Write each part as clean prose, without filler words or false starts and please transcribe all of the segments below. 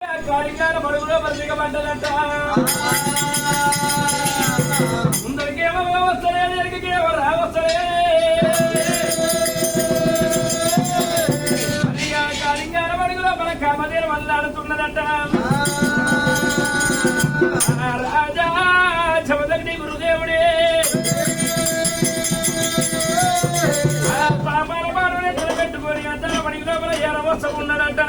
కాళింగాల మడుగులో బతిక పడ్డదట. ముందరికేమో వస్తలే, ఎరికేమో రావస్తలే. కాళింగాల మడుగులో మన కామదేలు వల్లాడుతున్నదట. రాజా చమదగ్ని గురుదేవుడే పాపాల పాలనే తలపెట్టుకొని అద్దల మడికి లోపల ఎరవసం ఉన్నదట.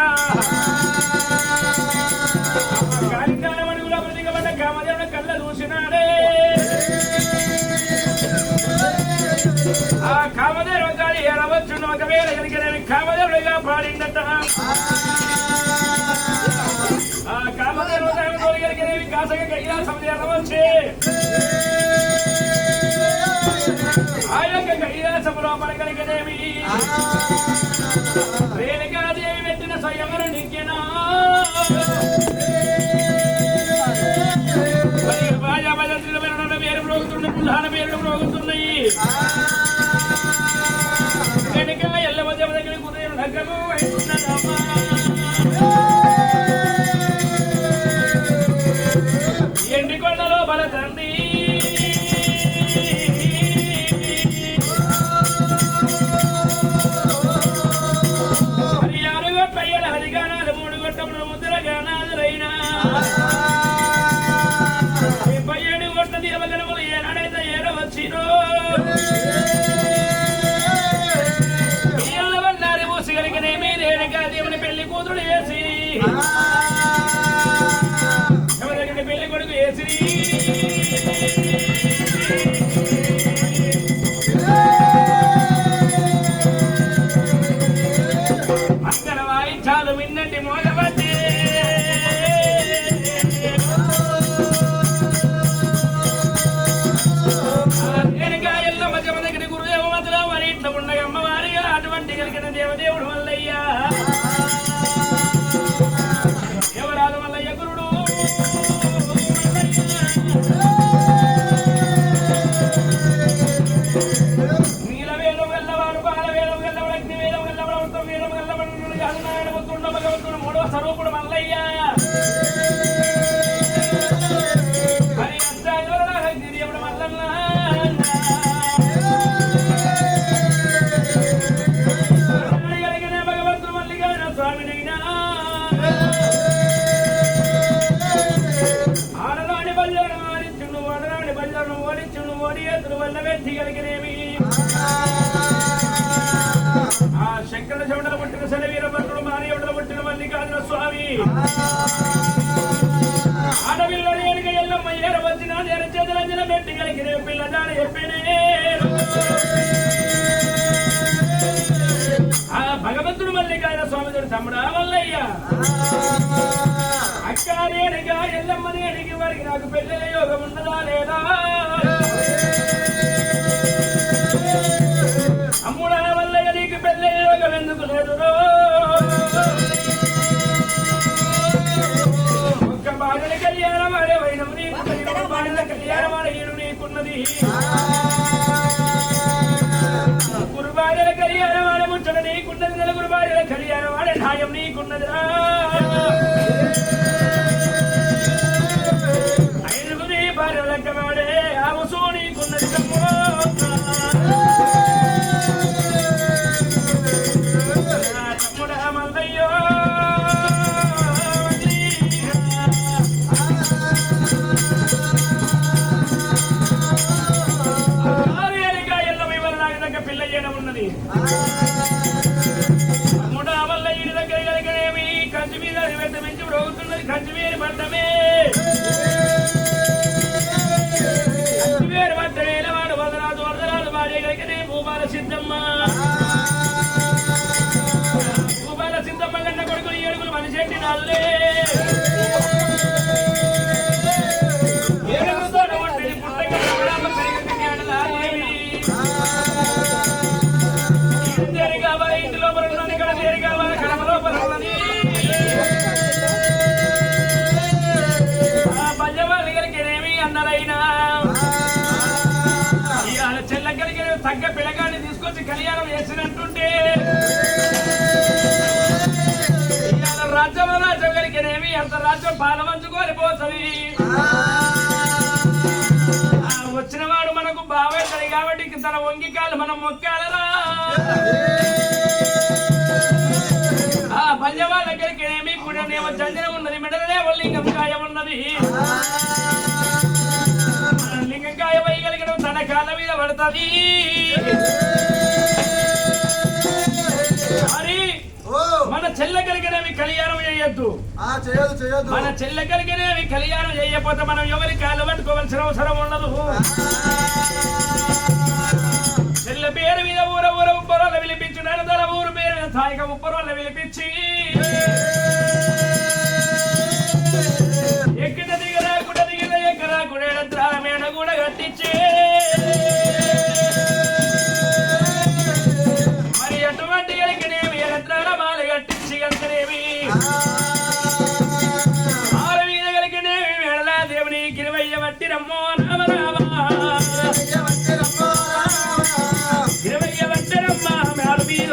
కాళింగాల మడుగులో బ్రతికబడ్డ కామదేవుడు కళ్ళ చూసినాడే. ఆ కామదేవుడు గాలి ఎరవచ్చును ఒకవేళ కనుక కామదేవుడిగా పాడిందట. ఆ కామదేవుడు కలిగినవి కాసగా కైలాసం ఎరవచ్చు. ఆ యొక్క కైలాసం లోపల కలిగినవి రేణుకాదేవి పెట్టిన స్వయంవర నిక్కినా బాజా భజంత్రుల పేరు మ్రోగుతున్నాయి, పుల్హాన పేర్లు మ్రోగుతున్నాయి. వెనుక ఎల్ల మధ్య దగ్గర కుదిరిన నగ్గము అయితున్నదమ్మా. ఎండి కొండలో బలతండి హరిగానాలు 3 గొట్టములు ముద్ర గానాదులైనా 7 గొట్ట దీపగలములు ఏనాడైతే ఏడవచ్చినో వల్లారి మూసిగలిగినేమి రేణుకా దేవుని పెళ్లి కూతురు వేసి ఎవరి పెళ్లి కొడుకు వేసి చాలు విన్నటి మోగబట్టి ఎల్ల మధ్య దగ్గర గురుదేవ మధ్యలో వారి ఇంట్లో ఉండగా అమ్మవారిగా అటువంటి కలిగిన దేవదేవుడు మల్లయ్య ఎవరాదు మల్లయ్య గురుడు నీలవేలు వెళ్ళవాడు బాలవేలు వెళ్ళవాడు అగ్నివేలు వెళ్ళవాడు ఉత్తమ వేలు వెళ్ళవాడు భగవంతుడు 3వ స్వరూపుడు మల్లయ్య. హరి దేవుడు మల్లన్న కలిగిన భగవంతుడు మల్లికార్జున స్వామినైనా ఆడరాని బల్లను ఆడించును ఆడరాని బల్లను ఓడించును ఓడి ఎత్తులు వల్ల వ్యక్తి కలిగినేమి ఆ శంకర చెవుడల పుట్టిన శరవీర భద్రుడు మారియవుడల పుట్టిన మల్లికార్జున స్వామి ఆడపిల్ల రేణుక ఎల్లమ్మ ఏర వచ్చిన నేర చేతులంజన పెట్టి కలిగిన పిల్ల దాని చెప్పినే ఆ భగవంతుడు మల్లికార్జున స్వామి తమ్ముడా మల్లయ్య అక్క రేణుక ఎల్లమ్మ రేణుకి వారికి నాకు పెళ్ళిన యోగం ఉన్నదా లేదా అమ్ముడా మల్లయ్య నీకు పెళ్ళి యోగం ఎందుకు లేదు ఒక్క బాధల కళ్యాణం ఆడే వైనం నీకు బాధల కళ్యాణం ఆడేడు నీకున్నది గురుబాధల కళ్యాణం ఆడ ముచ్చట నీకున్నది నలుగురు బాధల కళ్యాణం ఆడే న్యాయం నీకున్నదిరా ఐదుగురి భార్య లెక్కవాడే ఆవుసూ నీకున్నది పిల్ల చేయడం ఉన్నది. ముడా వల్ల ఇంటి దగ్గర కలిగినేమి కంచి మీద మించి రోగుతున్నది. కంచి వేరు పడ్డమే కంచి వేరు పడ్డమే వాడు వదరాదు వదరాదు భార్య కలిగినే భూపాల సిద్ధమ్మ భూపాల సిద్ధమ్మ కన్నా కొడుకుని 7 ఏడుగులు మనిషి నాళ్ళే ఇంటిలో పడుతుంది ఇక్కడ తేరి కావాలి కడమలో పడుతుంది పంచవాళ్ళు కలిగినేమి అన్నారైనా ఇవాళ చెల్ల కలిగిన తగ్గ పిల్లగాన్ని తీసుకొచ్చి కళ్యాణం చేసినట్టుంటే ఇవాళ రాజ్యం కలిగినేమి భారత రాజ్యం పాలమంచుకొని పోతుంది. వచ్చిన వాడు మనకు బావైతుంది కాబట్టి తన వంగికాలు మనం మొక్కాలరా. ఆ పంజవాళ్ళ దగ్గరికి ఏమి కూడా జంజన ఉన్నది, మెడలనే లింగంకాయ ఉన్నది. లింగంకాయ వేయగలిగిన తన కాళ్ళ మీద పడుతుంది. మన చెల్లెగలిగినవి కళ్యాణం చేయొద్దు, మన చెల్లెగలిగినవి కళ్యాణం చేయకపోతే మనం ఎవరి కాళ్ళు పట్టుకోవాల్సిన అవసరం ఉండదు. చెల్లె పేరు మీద ఊర ఉప్పరొల్ల విలిపించి నడదల ఊరు పేరు మీద తాయిక ఉప్పరొల్ల విలిపించి ఎక్కిన దిగరా కుడ దిగిన ఎక్కరా కుడేద్రాల మేడ కూడా కట్టించే మరి అటువంటి ఎలికినేమి ఎగద్రాల మాల కట్టించి అంతనేమి ఆల మీద కలిగినేమి మేడలా దేవుని గిరివయ్య వట్టి రమ్మో రామ రామ గిరివయ్య వట్టి రమ్మ మేడ మీద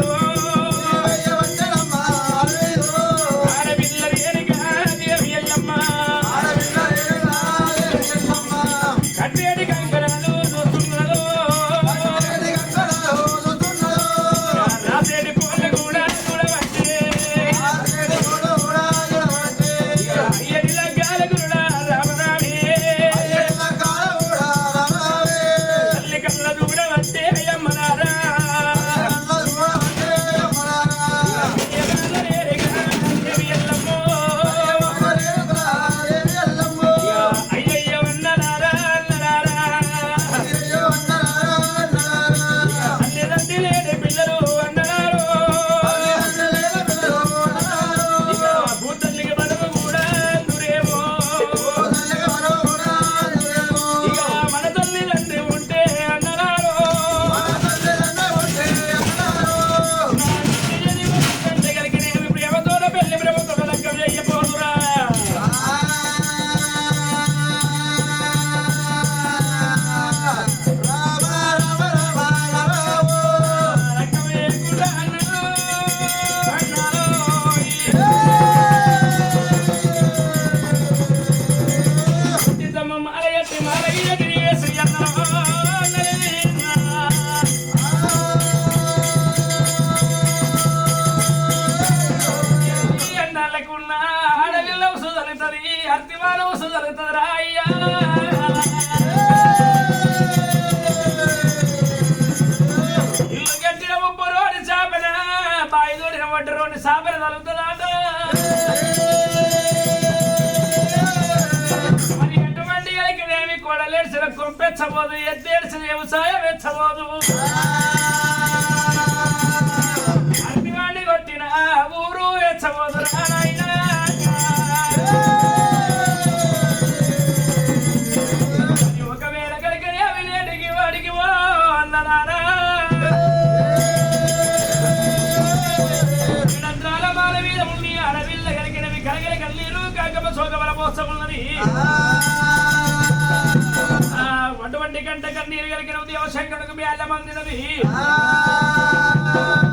వెచ్చబోదు ఎద్దేడిసిన వ్యవసాయం వెచ్చబోదు అగ్నివాణి కొట్టిన ఊరు వెచ్చబోదు రానాయన ఒకవేళ కలిగిన అవి లేడికి వాడికి ఓ అన్ననారా నిరంతరాల మాల మీద ఉండి అడవిల్ల కలిగినవి కలగల కన్నీరు కాకమ సోకబల పోసమున్నది అటువంటి గంట కన్నీరు కలిగిన దేవశంకరుడికి మేళ్ళ మందినది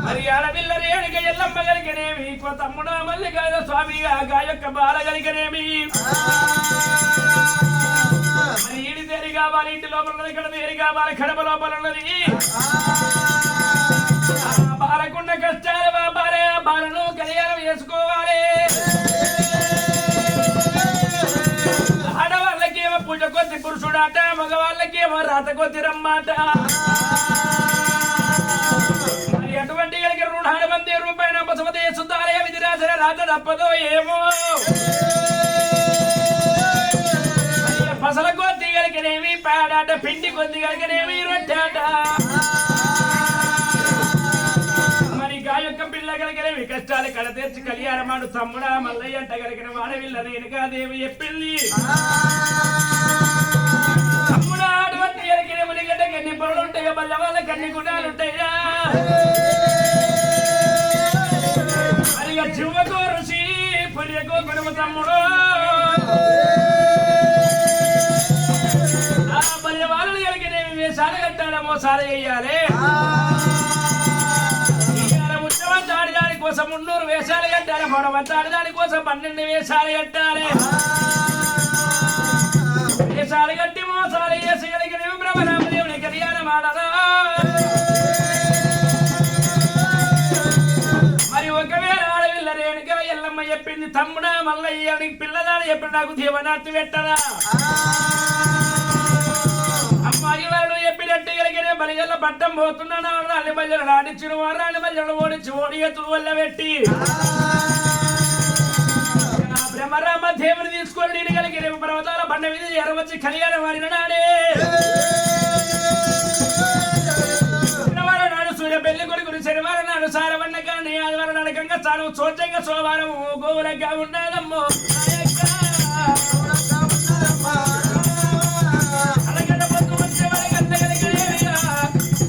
మరి ఆడవిల్ల రేణిక ఎల్లమ్మ కలిగినేమి తమ్ముడ మల్లికాయ స్వామిగా గాయొక్క బాల కలిగినేమి మరి ఈడి తేరి కావాలి ఇంటి లోపల ఉన్నది ఇక్కడ తేరి కావాలి కడప లోపల ఉన్నది బాలకున్న కష్టాలు బాలను కళ్యాణం చేసుకోవాలి ఆడవాళ్ళకేమో పూజ కొద్ది పురుషుడాట మగవాళ్ళకేమో రాత కొద్ది రమ్మాట మరి అటువంటి కలిగిన రుణాలు మంది రూపాయన బసమతే సుద్దాలయ విధిరాజన రాత తప్పదో ఏమో పసల కొద్ది కలిగినేమి పేడాట పిండి కొద్ది కలిగినేమి రొట్టాట మరి గాయొక్క పిల్ల కలిగినవి కష్టాలు కడ తెచ్చి కళ్యాణమాడు తమ్ముడా మల్లయ్య అంట కలిగిన వాడవిల్ల రేణుకా దేవి చెప్పింది తమ్ముడా అటువంటి కలిగిన మునిగడ్డకి ఎన్ని పొరలు ఉంటాయో బల్ల వాళ్ళకి అన్ని గుణాలు ఉంటాయా మరి చివ్వకు ఋషి పుర్యకు గుణము తమ్ముడు ఆ బల్ల వాళ్ళు కలిగినవి వేషాలు కట్టాల మోసాలు చెయ్యాలి కోసం 300 వేషాలు కట్టాలి పొడవచ్చాడు దానికోసం 12 వేషాలు కట్టాలి వేషాలు కట్టి మోసాలు వేసి కలిగిన బ్రహ్మరామదేవుని కళ్యాణం ఆడదా మరి ఒకవేళ ఆడవిల్ల రేణుగా ఎల్లమ్మ చెప్పింది తమ్ముడా మల్లయ్య పిల్లదాని చెప్పి నాకు దీవనార్తి పెట్టరా అమ్మాయి వారు చెప్పినట్టు కలిగిన బలిగల్ల పట్టం పోతున్నాను రాని బల్లెలు ఆడించిన వారు రాని బల్లెలు ఓడించి ఓడి ఎత్తులు వల్ల పెట్టి బ్రహ్మరామ దేవుని తీసుకొని నేను కలిగిన పర్వతాల బండ మీద ఎరవచ్చి కళ్యాణం వాడిన నాడే శనివారం నాడు సూర్య పెళ్లి కొడుకుని శనివారం నాడు సారవన్న కానీ ఆదివారం నాడు గంగ స్థానం చోచంగా సోమవారం గోవులంగా ఉన్నదమ్మో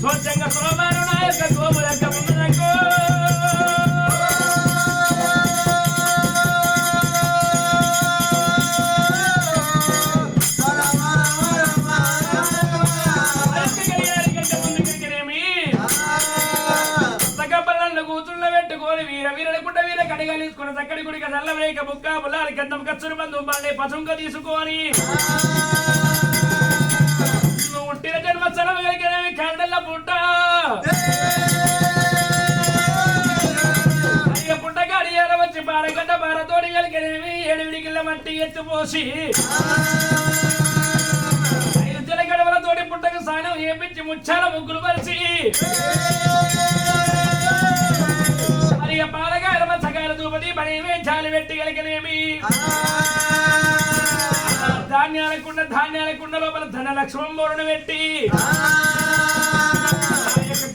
చోచంగా సోమవారం నా యొక్క గోవులంగా ఉన్నదక్కో చక్కడి గుడిక నల్లవేక బుక్క బుల్లాలి గంధం కచ్చురు బంధు బాలే పసుంక తీసుకొని నువ్వు పుట్టిన జన్మస్థలం కలిగినవి కండల్ల పుట్ట అయ్య పుట్టగాడి వచ్చి బారగడ్డ బారతోడి కలిగినవి 7 విడికిళ్ళ మట్టి ఎత్తుపోసి 5 జలగడవలతోటి పుట్టకు స్నానం చేపించి ముచ్చాల ముగ్గులు పరిచి పాలగాయల మత్సగాయల దూపది పని వేచాలి పెట్టి కలిగినేమి ధాన్యాల కుండ లోపల ధన లక్ష్మం బోరును పెట్టి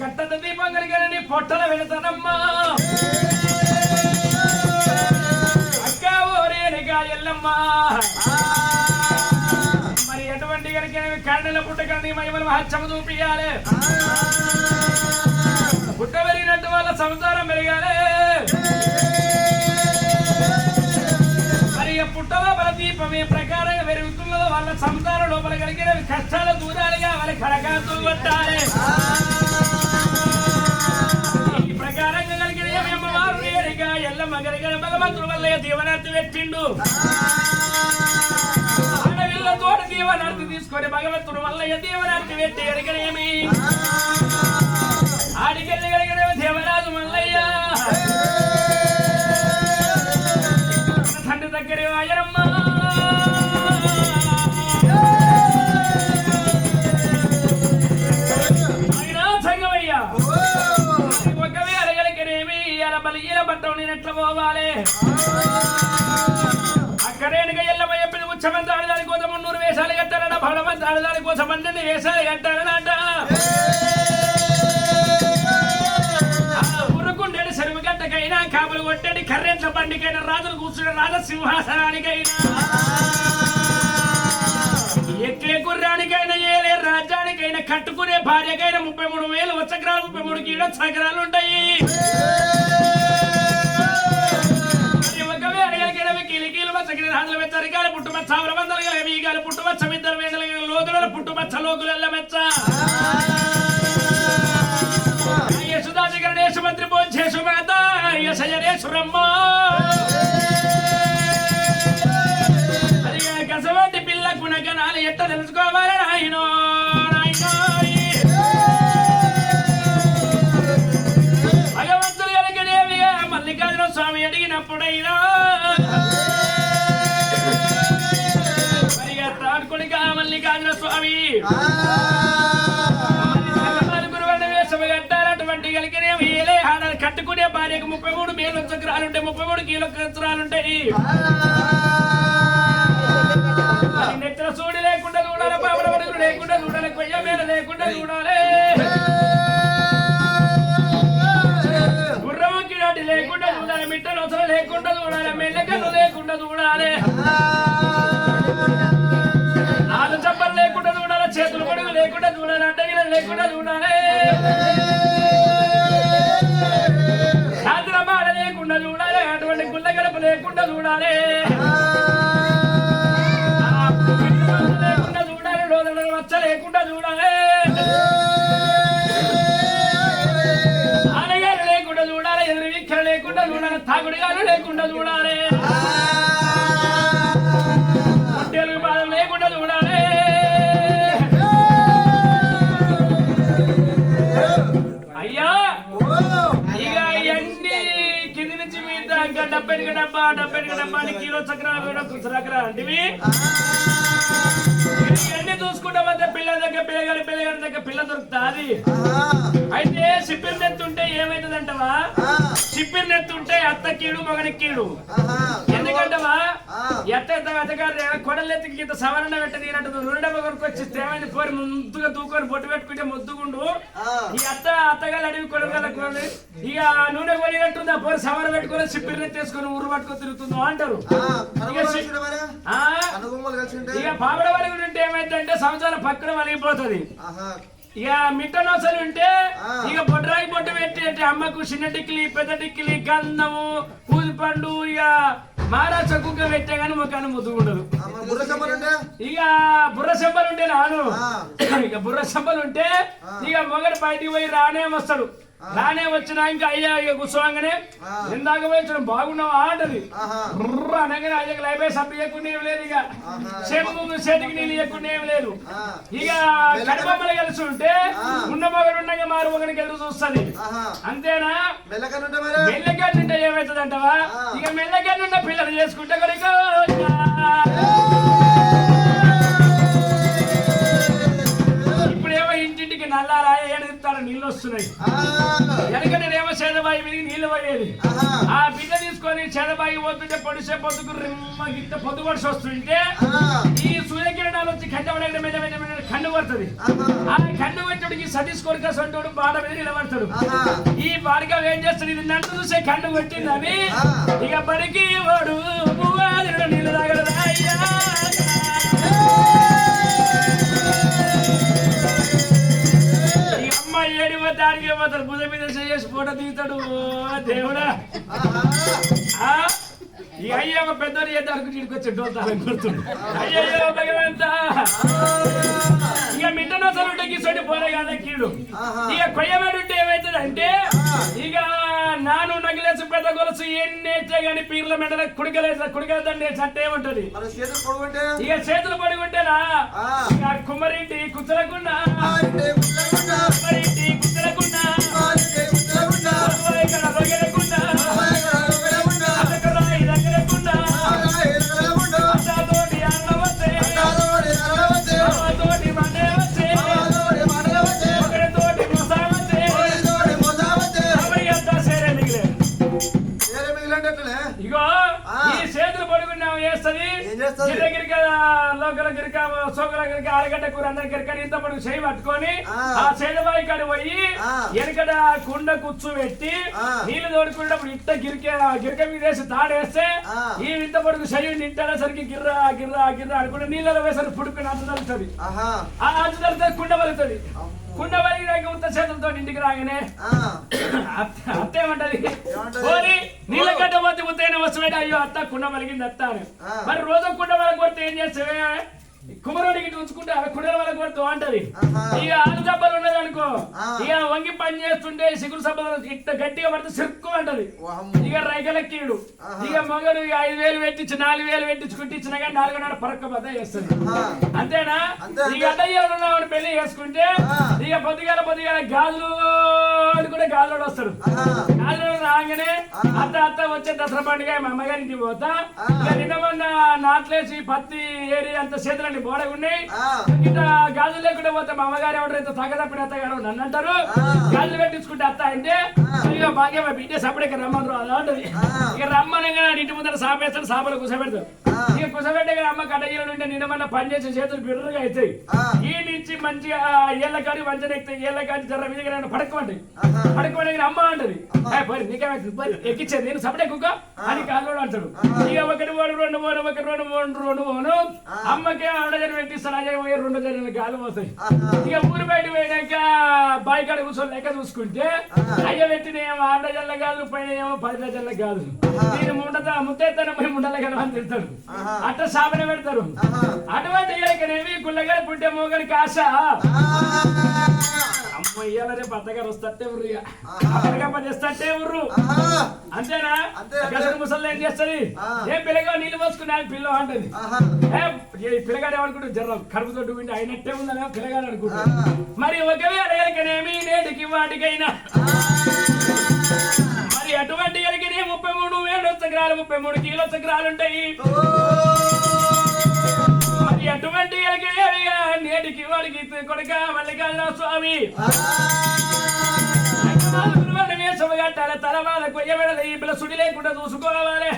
గట్టత దీపం కలిగిన పొట్టల వెళతానమ్మా అక్క ఓరేనిగా ఎల్లమ్మా మరి ఎటువంటి కలిగినవి కండల పుట్టకని మహిమల మహత్సము చూపియాలి పుట్ట పెరిగినట్టు వాళ్ళ సంసారం పెరగాలి మరి పుట్ట లోపల దీపం ఏ ప్రకారంగా పెరుగుతున్నదో వాళ్ళ సంసారం లోపల కలిగిన కష్టాలు దూరాలుగా వాళ్ళ కరకాతులు పట్టాలి ఈ ప్రకారంగా కలిగిన అమ్మవారు నేరుగా ఎల్లమ్మ కలిగిన భగవంతుడు వల్ల దీవనార్తి పెట్టిండు ఆడవిల్ల తోట దీవనార్తి తీసుకొని భగవంతుడు వల్ల దీవనార్తి పెట్టి ఎరగనేమి ఆడికెళ్ళి కలిగిన దేవరాజు మల్లయ్య తండ్రి దగ్గర ఆయనమ్మ ఆయన సంగమయ్య ఒకవేళ కలిగినేమి ఇలా బలిగీల పట్టం నేను ఎట్లా పోవాలి అక్కడేనుగా ఎల్లమ్మ చెప్పింది ఉచ్చమంత ఆడదాని కోసం 300 వేషాలు కట్టారట భగవంత ఆడదాని కోసం 12 వేషాలు కట్టారనట గట్టకైనా కాపులు కొట్టడి కర్రెంట్ల బండికైనా రాజులు కూర్చున్న రాజసింహాసనానికైనా ఎక్కే గుర్రానికైనా ఏలే రాజ్యానికైనా కట్టుకునే భార్యకైనా 33,000 వచ్చగ్రాలు 33 కిలో చక్రాలు ఉంటాయి ఒకవేళ కిలికీలు మచ్చగిన రాజుల మెచ్చరికాలు పుట్టుమచ్చ 600 వీగాలు పుట్టుమచ్చ 2 వేల లోతుల పుట్టుమచ్చ లోకుల మెచ్చ యశుదాశ మంత్రి భోజేశు మాత యశయరేశ్వరమ్మ అది కసవంటి పిల్ల గుణగణాలు ఎట్ట తెలుసుకోవాలి నాయనో భగవంతుడు ఎలగడేవిగా మల్లికార్జున స్వామి అడిగినప్పుడైనా మరి తాడుకునిగా మల్లికార్జున స్వామి కట్టుకునే భార్యకు 33,000 చక్రాలుంటాయి 33 కిలో చక్రాలుంటాయి నెత్తిన సూడి లేకుండా చూడాలి పాపడబడుగులు లేకుండా చూడాలి కొయ్య మీద లేకుండా చూడాలి గుర్రము కిరాటి లేకుండా చూడాలి మిట్టలు అవసరం లేకుండా చూడాలి మెల్లకన్ను లేకుండా చూడాలి 4 చప్పలు లేకుండా చూడాలి చేతులు పొడుగు లేకుండా చూడాలి అడ్డగిల లేకుండా చూడాలి సాయంత్రమాడ లేకుండా చూడాలి అటువంటి గుళ్ళ గడప లేకుండా చూడాలి లేకుండా చూడాలి రోజుల వచ్చ లేకుండా చూడాలి ఆనగారు లేకుండా చూడాలి ఎదురు విఖ్యలు లేకుండా డబ్బెనిక డబ్బా అని కిలో చక్రాలు చక్రాలు అంటివి ఇవన్నీ చూసుకుంటా పోతే పిల్లల దగ్గర పిల్లగారి దగ్గర పిల్ల దొరుకుతాది. అయితే సిప్పిరి నెత్తుంటే ఏమైతుందంటవా? సిప్పిరి నెత్తుంటే అత్త కీడు మగని కీడు. ఎందుకంటవా ఎత్తగారు కొడలెత్తికి ఇంత సవరణ పెట్టదీనట్టు నూనె డబ్బా కొనుక్కొచ్చిస్తే ఏమైంది? పోరి ముందుగా దూకొని బొట్టు పెట్టుకుంటే ముద్దుగుండు. ఈ అత్తగారు అడివి కొడగల ఇక నూనె కొనినట్టుంది. ఆ పోరి సవరణ పెట్టుకుని సిప్పిరి నెత్తేసుకొని ఊరు పట్టుకొని తిరుగుతుందో అంటారు. ఇక పాపడ వరకు ఉంటే ఏమైందంటే సంవత్సరం పక్కన వలిగిపోతుంది. ఇక మిట్టనోసలు ఉంటే ఇక బొడ్రాయి బొట్టు పెట్టి అమ్మకు చిన్న టిక్కిలి పెద్ద టిక్కిలి గంధము పూజపండు ఇక మహారాష్ట్ర కుక్క పెట్టే గానీ ముఖాన్ని ముద్దుకుండదు. ఇక బుర్ర చెంపలు ఉంటే రాను. ఇక బుర్ర చెంపలు ఉంటే ఇక మొగడు బయటికి పోయి రానే వస్తాడు. రానే వచ్చినా ఇంకా అయ్యా ఇక కూర్చోగానే ఇందాక వచ్చిన బాగున్నావా అంటది. అనగానే అయ్యకు లైఫ్ సబ్బు ఇవ్వకుండా ఏం లేదు. ఇక చేతికి నీళ్ళు ఇవ్వకుండా ఏం లేదు. ఇక కడపమ్మలు కలిసి ఉంటే ఉన్న మొగడు ఉండగా మారు ఒకరికి ఎదురు చూస్తుంది. అంతేనా? మెల్లకెళ్ళుంటే ఏమవుతుంది అంటవా? ఇక మెల్లకెళ్ళున్న పిల్లలు చేసుకుంటే కనుక ఇప్పుడేమో ఇంటింటికి నల్లారా ఏడుతాడు నీళ్ళు వస్తున్నాయి. వెనకనేమో చేదబాయి మీద నీళ్ళు పోయేది. ఆ బిడ్డ తీసుకొని చేదబాయి పోతుంటే పొడిసే పొద్దుకు రిమ్మ గిట్ట పొద్దు పొడిసి వస్తుంటే ఈ సూర్యకిరణాలు వచ్చి కండ మీద కన్ను పడుతుంది. ఆ కన్ను పెట్టడికి సతీష్ కొడుక సొంటోడు బాడ మీద నిలబడతాడు. ఈ బాడిగా ఏం చేస్తాడు? ఇది నన్ను చూసే కన్ను కొట్టిందని ఇక బడికి వాడు నీళ్ళు తాగలదా అయ్యా. దానికి ఏమవుతాడు? భుజ మీద చేసి ఫోటో తీస్తాడు. దేవుడా ఈ అయ్యో పెద్దోడు ఏదానికి చీడుకొచ్చి డోల్తాలని కొడుతుండు. అయ్యో భగవంతా ఇక మిట్టనోసలు గీసోటి పోలే కదా కీడు. ఇక కొయ్యబడి ఉంటే ఏమవుతుంది అంటే ఇక నాను నగిలేసి పెద్ద గొలుసు ఎన్నేస్తే గాని పీర్ల మెడల కుడికలేదండి అంటే ఏముంటది? ఇక చేతులు పడుకుంటేనా ఇక కుమ్మరింటి కుచ్చలకుండా కుమ్మరింటి కుచ్చలకుండా ఆరగడ్డ కూర అందరి గిరికని ఇంత పడుకు చేయి పట్టుకొని ఆ చేదబాయి కాడి పోయి ఎనకడ కుండ కూర్చు పెట్టి నీళ్లు తోడుకున్నప్పుడు ఇంత గిరిక మీద వేసి తాడేస్తే ఈ ఇంత పడుకు చెయ్యి నింటేసరికి గిర్రా గిర్రా గిర్రా అనుకుంటే నీళ్ళలో వేసరికి పుడుకుని అంత తలుతుంది. ఆ అంత తలుతుంది కుండ వలుతుంది. కుండ వలిగినాక ఉత్త చేతులతో ఇంటికి రాగానే అత్తేమంటది? నీళ్ళ గడ్డ పోతే ఉత్తైన వస్తువుంటే అయ్యో అత్త కుండ వలిగింది అత్త అని. మరి రోజు కుండ వరకు కొడితే ఏం చేస్తావే? కుమరుడికి ఉంచుకుంటే అవి కుండల వరకు కొడుతూ అంటది. ఇక ఆలు సబ్బలు ఉన్నది అనుకో ఇక వంగి పని చేస్తుంటే సిగురు సబ్బలు ఇట్ట గట్టిగా పడితే సిరుక్కు అంటది. ఇక రైకలెక్కీడు ఇక మొగడు 5,000 పెట్టించి 4,000 పెట్టించి కుట్టించినా కానీ 4,500 పరక్క బద్ద చేస్తుంది. అంతేనా? ఇక అడ్డయ్యాడు పెళ్లి చేసుకుంటే ఇక పొద్దుగాల గాజులు కూడా గాజులోడు వస్తాడు. గాజులో రాగానే అత్త వచ్చే దసరా పండుగ మా అమ్మగారింటి పోతా ఇక నిన్న మొన్న నాట్లేసి పత్తి ఏరి అంత చేతులని బోడగున్నాయి. ఇట్లా గాజులు లేకుండా పోతే మా అమ్మగారు ఎవరు ఇంత తగ్గదప్పుడు అత్తగారు నన్ను అంటారు. గాజులు పెట్టించుకుంటే అత్త అంటే ఇక బాగా మా బిడ్డ సపడేక రమ్మను అలా ఉంటుంది. ఇక రమ్మనగా ఇంటి ముందర సాపేస్తాడు. సాపలు కుసబెడతాడు. ఇక కుసబెట్టే అమ్మ కట్టగిరలు ఉంటే నిన్న పని చేసే చేతులు బిర్రగా అవుతాయి. ఈ నుంచి మంచిగా ఏళ్ళ కాడి మంచిగా ఎక్కుతాయి. ఏళ్ళ కాడి జర మీద పడుకోండి పడుకోండి అమ్మ అంటది. నీకేమైతుంది ఎక్కించేది నేను సపడే కుక్క అని కాదు అంటాడు. ఇక ఒకటి 2 అమ్మకి ఆడజన పెట్టిస్తాను. అజయ్ 2 జనం గాలి పోతాయి. ఇక ఊరు బయట పోయినాక బాయికాడ కూర్చొని లెక్క చూసుకుంటే అయ్య పెట్టిన ఏమో 6 జల్ల గాజులు పైన ఏమో 10 జల్ల గాజులు. నేను ముత్తేస్తాను పోయి ముండల కదా అని తిడతాడు. అట్లా సాపన పెడతారు. అటువంటి ఇక్కడేమి గుళ్ళగారు పుట్టే మోగడికి ఆశ. అమ్మ ఇయ్యాల రేపు అత్తగారు వస్తే ఉర్రు పని చేస్తే ఉర్రు. అంతేనా? ముసలి ఏం చేస్తుంది? ఏం పిల్లగా నీళ్ళు పోసుకున్నా పిల్ల అంటది. పిల్లగాడు ఏమనుకుంటాడు? జర్ర కడుపు తోటి వింటే అయినట్టే ఉందని పిల్లగాడు అనుకుంటాడు. మరి ఒకవేళ నేటికి వాటికైనా మరి మరి అటువంటి కలిగిన 33 వేలు చక్రాలు 33 కిలో చక్రాలు ఉంటాయి. మరి అటువంటి కలిగిన నేటికి వాడికి కొడుక మల్లికార్జున స్వామి కట్టాలి తలవాళ్ళ కొయ్యబెడలే ఈ పిల్ల సుడి లేకుండా చూసుకోవాలి.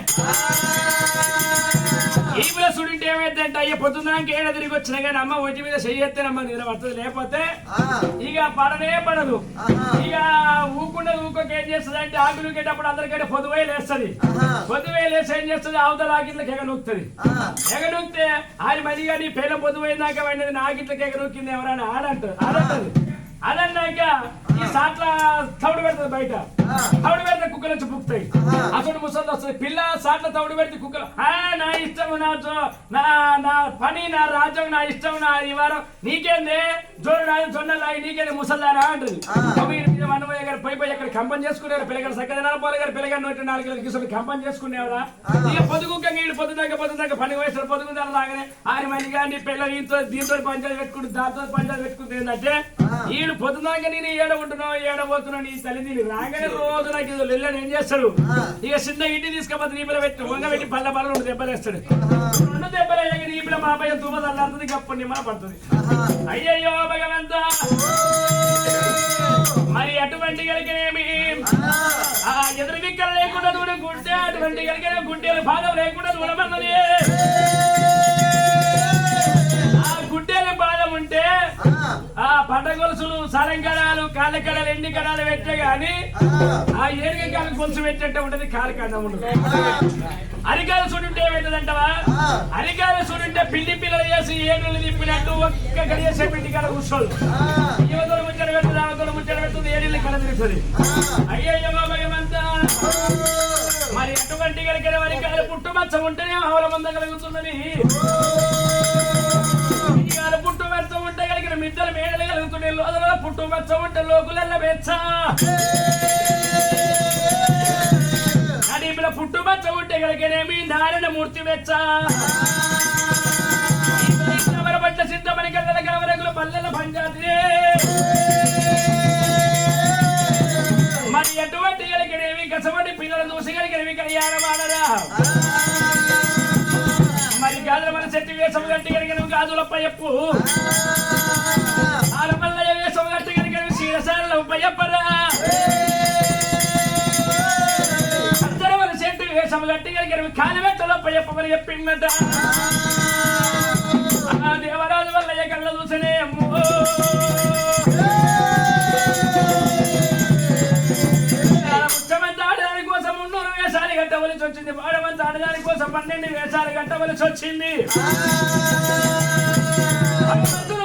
ఈ పిల్ల సుడింటే ఏమైందంటే అయ్యే పొద్దున్నాక ఏడ తిరిగి వచ్చినా కానీ అమ్మ ఒంటి మీద చెయ్యెత్తేనమ్మ నిద్ర పడుతుంది. లేకపోతే ఇక పడనే పడదు. ఇక ఊకుండా ఊకోక ఏం చేస్తుంది అంటే ఆకులు ఊకేటప్పుడు అందరికంటే పొద్దువే లేస్తుంది. పొద్దువే లేసి ఏం చేస్తుంది అవతల ఆకిట్లకి ఎగనూకుతుంది. ఎగనూకితే ఆయన మదిగా నీ పేద పొద్దుపోయిందాక వాడినది నా ఆకిట్లకి ఎగనూకింది ఎవరైనా ఆడంటది. అదన్నాక ఈ సాట్ల తౌడు పెడుతుంది. బయట తౌడు పెడితే కుక్కలు వచ్చి పుక్కుతాయి. అసలు ముసలి వస్తుంది. పిల్ల సాట్ల తౌడు పెడితే కుక్కలు నా ఇష్టము నా పని నా రాజ్యం నా ఇష్టం నా ఈ వారం నీకేందే జోరు రాజు జొన్నలాగి నీకేంది ముసల్లారా అంటుంది. అన్నమయ్య గారు పోయి అక్కడ కంపని చేసుకునేవారు. పిల్లగారు సక్కదనాల పోలే గారు పిల్లగారు 104 కిలోలు కంపని చేసుకునేవారా. ఇక పొద్దుగుక్క నీళ్ళు పొద్దుదాకా పని వయసు పొద్దుగుదారు లాగానే ఆయన మనిగా నీ పిల్ల దీంతో పంచాయతీ పెట్టుకుంటు దాంతో పంచాయతీ పెట్టుకుంటుంది. ఏంటంటే వీళ్ళు పొద్దుదాకా నేను ఏడబుంటున్నావు ఏడబోతున్నావు నీ తల్లిదండ్రులు రాగానే రోజు నాకు ఇది వెళ్ళని ఏం చేస్తాడు. ఇక చిన్న ఇంటి తీసుకపోతే నీ పిల్ల పెట్టి వంగ పెట్టి పళ్ళ 2 దెబ్బలేస్తాడు. 2 దెబ్బలయ్యాక నీ పిల్ల మా పైన తూమదల్లాడుతుంది. గప్ప నిమ్మల పడుతుంది. అయ్యయ్యో భగవంతా మరి అటువంటి కలిగినేమి ఎదురు విక్కలు లేకుండా దూరం గుంటే అటువంటి కలిగిన గుంటెలు భాగం లేకుండా దూరమన్నది. ఆ గుంటెల బాధం ఉంటే ఆ పంట గొలుసులు సరంకడాలు కాళ్ళ కడాలు ఎండి కడాలు పెట్టే గాని ఆ ఏడుగ కాళ్ళ గొలుసు పెట్టేట్టే ఉంటది. కాలకడం ఉండదు. అరికాలు సుడుంటే ఏమైతుందంటవా అరికాలు సుడుంటే పిల్లి పిల్లలు చేసి ఏడులు తిప్పినట్టు ఒక్క గడియేసే పిండి కాడ కూర్చోదు. యువతలు ముచ్చట పెడుతుంది ఆవతలు ముచ్చట పెడుతుంది ఏడిల్ని కడ తిరుగుతుంది. అయ్యయ్యో భగవంతా మరి అటువంటి కలిగిన అరికాలు పుట్టుమచ్చ ఉంటేనే ఆవుల మంద కలుగుతున్నది. పుట్టుమచ్చ ఉంటే కలిగిన మిద్దలు మేడలు కలుగుతున్నాయి. లోదల పుట్టుమచ్చ ఉంటే లోకులెల్ల బెచ్చ పుట్టుమచ్చ ఉంటే కలిగినేమి నారాయణ మూర్తి వెచ్చ పట్ల సిద్ధమని కళ్ళ గవరగులు పల్లెల పంచాయతీ మరి ఎటువంటి కలిగినేవి కసవటి పిల్లలు చూసి కలిగినవి కళ్యాణమాడరా. మరి గాజుల మన చెట్టు వేసం గట్టి కలిగినవి గాజులప్ప చెప్పు ఆలపల్లయ్య వేసం గట్టి కలిగినవి శ్రీరసాల ఉపయప్పరా. గట్టి కలిగినవి కాలిమెట్టలో చెప్పమని చెప్పిందట. దేవరాజు వల్ల కళ్ళ చూసనే ముచ్చమంత ఆడదాని కోసం 300 వేషాలు కట్టవలసి వచ్చింది. వాడమంత ఆడదాని కోసం 12 వేషాలు కట్టవలసి వచ్చింది.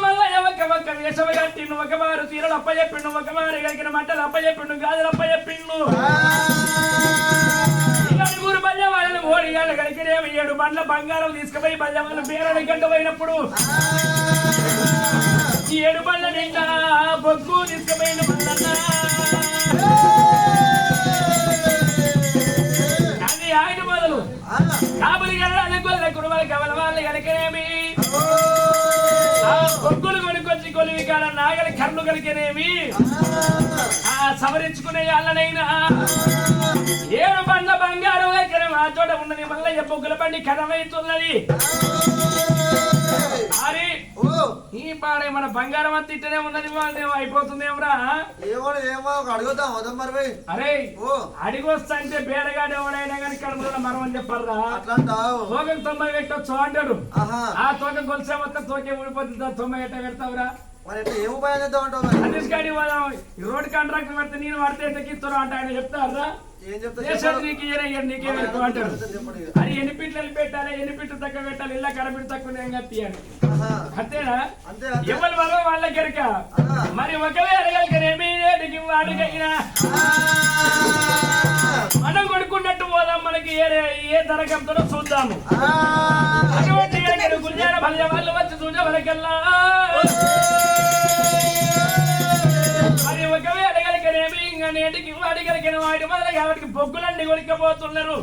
వల్ల ఒక్క వేషం కట్టిండు. ఒక మారు తీరలు అప్పచెప్పిండు. ఒక మారు కలిగిన మంటలు అప్పచెప్పిండు. గాజులు అప్పచెప్పిండు. వాళ్ళని ఓడిగాళ్ళు కలిగినేమి 7 బండ్ల బంగారం తీసుకుపోయి బల్లెవాళ్ళు బేరని గంట పోయినప్పుడు 7 బండ్ల నిండా బొగ్గు తీసుకుపోయిన అది ఆయన మొదలు కాబులి గొల్ల కవల వాళ్ళు కలిగినేమి బొగ్గులు కొనుకొచ్చి కొలివి కాడ నాగలి కర్లు కలిగినేమి సవరించుకునే వాళ్ళనైనా 7 బండ్ల బంగారం ఆ చోట ఉన్నది. మళ్ళీ బొగ్గుల బండి కథమవుతున్నది. మరి ఈ పాడే మన బంగారం అంత ఇట్టనే ఉన్నది. అయిపోతుందేమరా అరే అడిగొస్తా అంటే బేడగాడు ఎవడైనా కానీ కడుపులో మరం అని చెప్పారా. తోకకు 90 పెట్టచ్చు అంటాడు. ఆ తోక గొలిసే మొత్తం తోకే ఊడిపోతుంది. 90 ఎట్ట పెడతావురా. రోడ్ కాంట్రాక్టర్ పెడితే నేను పడితే ఎట్టకిస్తారు అంటే ఆయన చెప్తారా. అది ఎన్ని పిట్లు పెట్టాలి ఎన్ని పిట్లు తక్కువ పెట్టాలి ఇలా కరపిడి తక్కువ తీయాలి అంతేనా. ఎవరి వల్ల వాళ్ళకి ఎరక. మరి ఒకవేళ వాడికైనా మనం కొడుకున్నట్టు పోదాం. మనకి ఏ ధరకంతో చూద్దాము. అటువంటి గురిజాడ భలే వాళ్ళు వచ్చి చూసే వరకల్లా మరి ఒకవేళ కలిగినేమి ఇంకా నేటికి వాడి కలిగిన వాడి మొదలు కాబట్టి బొగ్గులన్నీ కొలికపోతున్నారు.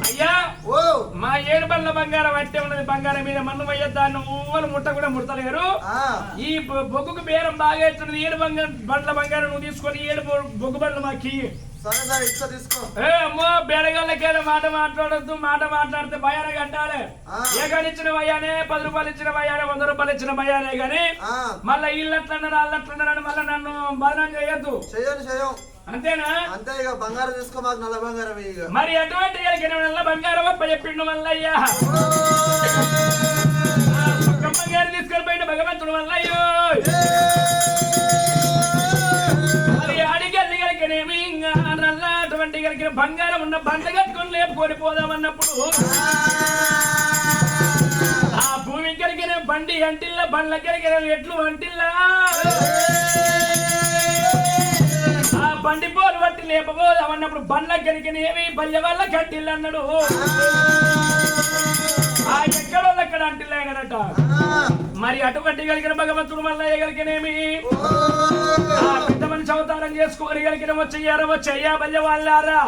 అయ్యా మా 7 బండ్ల బంగారం అట్టే ఉన్నది. బంగారం మీద మన్ను దాన్ని ఊవలు ముట్ట కూడా ముడతలేరు. ఈ బొగ్గుకు బేరం బాగా అవుతున్నది. 7 బండ్ల బంగారం నువ్వు తీసుకొని 7 బొగ్గు బండ్లు మాకి అమ్మో బేడగల్లకేదో మాట మాట్లాడద్దు. మాట మాట్లాడితే భయానే కట్టాలి. ఏకానిచ్చిన భయానే, 10 రూపాయలు ఇచ్చిన భయానే, 100 రూపాయలు ఇచ్చిన భయానే గాని మళ్ళా వీళ్ళు అట్లన్నారు వాళ్ళు అట్లన్నారని మళ్ళీ నన్ను బదనాం చేయొద్దు. అంతేనా? అంతే. ఇక బంగారం తీసుకో, మాకు నల్ల బంగారం. మరి అటువంటి నల్ల బంగారం అప్ప చెప్పిండు మల్లయ్యా. బంగారం తీసుకొని పోయిన భగవంతుడు మల్లయ్యో. మరి అడిగల్లి కలిగినేమి ఇంకా నల్ల అటువంటి కలిగిన బంగారం ఉన్న బండ కట్టుకొని లేపుకొని పోదామన్నప్పుడు ఆ భూమి కలిగిన బండి అంటిల్లా, బండ్ల కలిగిన ఎట్లు అంటిల్లా, బండి పోలు బట్టి లేపబోదామన్నప్పుడు బండ్ల గరికనేవి బల్య వల్ల కట్టిల్లు అన్నాడు. ఆ ఎక్కడో అక్కడ అంటిల్లాయనట. మరి అటువంటి కలిగిన భగవంతుడు మల్లయ్య కలిగినేమి పెద్ద మనిషి అవతారం చేసుకోని కలిగిన వచ్చయ్యా బల్య వాళ్ళారా.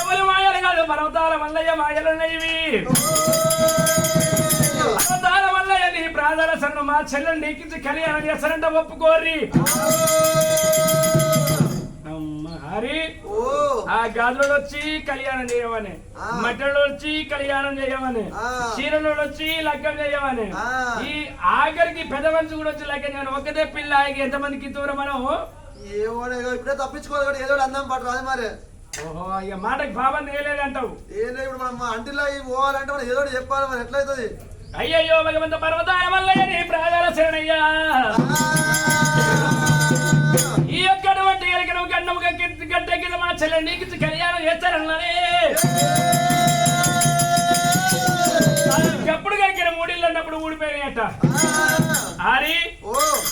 ఎవరు మాయలు కాదు, పర్వతాల మల్లయ్య మాయలున్నవి. పర్వతాల మల్లయ్య నీ ప్రాధార సన్ను మా చెల్లెలు నీకించి కళ్యాణం చేస్తారంట ఒప్పుకోర్రి. హరి ఆ గాజులో వచ్చి కళ్యాణం చేయమని, మట్టలో వచ్చి కళ్యాణం చేయమని, చీరలో వచ్చి లగ్గం చేయమని, ఈ ఆఖరికి పెద్ద మనిషి కూడా వచ్చి లగ్గం చేయమని. ఒకటే పిల్ల ఎంతమందికి దూరం మనం ఇప్పుడే తప్పించుకోవాలి. ఏదో అందం పాటు రాదు మరి. ఓహో ఇక మాటకి భావం వేయలేదంటావు. ఏం లేదు, ఇప్పుడు మనం అంటిలా పోవాలంటే మనం ఏదో చెప్పాలి. మరి ఎట్లయితుంది? అయ్యయ్యో భగవంత పర్వతాయ మల్లయ్య నీ ప్రాధార శరణయ్యా. ఈ ఒక్కటువంటి గడ్డ కింద మా చెల్లె నీకు కళ్యాణం చేస్తారన్నానే. ఎప్పుడు కలిగిన మూడిళ్ళు అన్నప్పుడు ఊడిపోయినాయట. హరి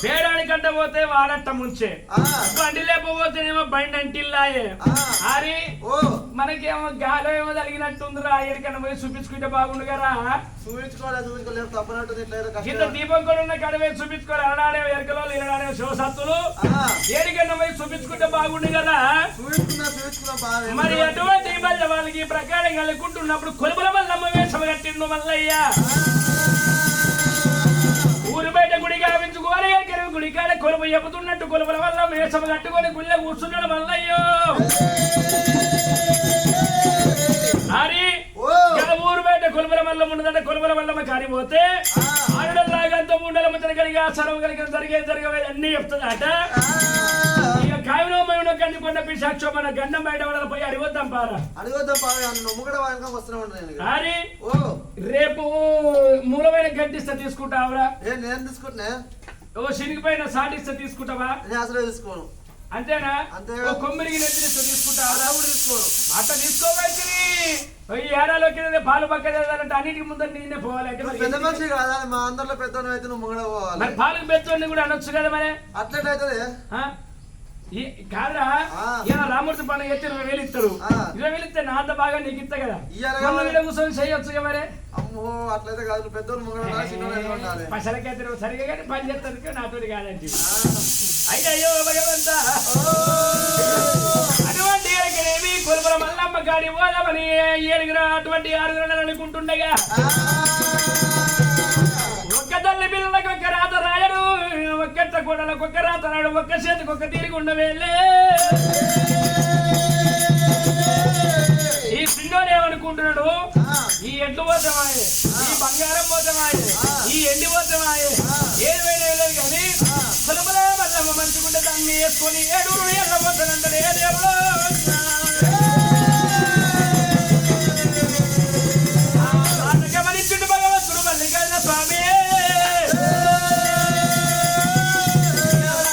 బేరానికంట పోతే వాడట్ట ముంచే, బండి లేకపోతేనేమో బండి అంటిల్లాయే. హరి మనకేమో గాలో ఏమో తగినట్టుందిరా, ఎక్కడికన్నా పోయి చూపించుకుంటే బాగుండు కదా. ఇంత దీపం కూడా ఉన్న కడవే చూపించుకోరు. అలడాడే ఎరకలో ఇరడాడే శివసత్తులు ఏడికన్నా పోయి చూపించుకుంటే బాగుండు కదా. మరి అటువంటి మళ్ళీ వాళ్ళకి ప్రకారం కలుగుకుంటున్నప్పుడు కొలుపుల వల్ల వేషం కట్టిండు మల్లయ్యా. ఊరు బయట గుడి గావించుకోవాలి, గుడి కాడ కొలుపు చెబుతున్నట్టు కొలుపుల వల్ల వేషం కట్టుకొని గుళ్ళ కూర్చున్నాడు మల్లయ్యో. హరి ఊరు బయట కొలుపుల వల్ల ఉండదంటే కొలుపుల వల్ల కానిపోతే ఆడలాగంతో ఉండల ముచ్చట కలిగి సరవ కలిగి జరిగే అన్ని చెప్తుందట. ఇక కావినోమయుడు కందికొండ పిశాక్షో మన గండం బయట వాళ్ళ పోయి అడిగొద్దాం పారా. హరి రేపు మూలమైన గడ్డిస్తా తీసుకుంటావురా? నేను తీసుకుంటున్నా. ఓ శనిగిపోయిన సాటిస్తా తీసుకుంటావా? అసలు తీసుకోను. అంతేనా? అంతే. కొమ్మిరికి నెత్తినిస్తా తీసుకుంటావా? తీసుకోను. అట్లా తీసుకోవచ్చు. ఈ ఏడాలోకి పాలు పక్క అంటే అన్నిటికి ముందర నేనే పోవాలి. పెద్ద మనిషి కాదా? మా అందరిలో పెద్ద అయితే నువ్వు ముంగడ పోవాలి. మరి పాలకు పెద్దోడిని కూడా అనొచ్చు కదా. మరి అట్లయితే కాదురా, రామూర్తి పండుగ ఎత్తి 20,000 ఇస్తారు. 20,000 ఇస్తే నా అంత బాగా నీకు ఇస్తా కదా. కూర్చొని చేయొచ్చు కదా. మరి అమ్మో అట్లయితే కాదు, పెద్దోళ్ళు పసలకైతే సరిగా కానీ పని చేస్తాను నాతో కాదండి. అయ్యో భగవంత అటువంటి కొలుపుల మల్లమ్మ గాడి పోదామని 7 అటువంటి 6 అనుకుంటుండగా ఒక్క తల్లి పిల్లలకు ఒక్క రాత రాయడు, ఒక్కట్ల కూడలకు ఒక్క రాత రాడు, ఒక్క చేతికి ఒక్క తీరిగి ఉండవేలే. ఈ సింగోడు ఏమనుకుంటున్నాడు? ఈ ఎడ్లు పోతామాయే, ఈ బంగారం పోతామాయే, ఈ ఎండి పోతామాయే, ఏది వేయలేదు కానీ కొలుపుల మల్లమ్మ మంచుకుంటే దాన్ని వేసుకొని 7 ఎల్లబోతానంటాడు. ఏ దేవుడు గమనించుండు భగవంతుడు మల్లికార్జున స్వామి.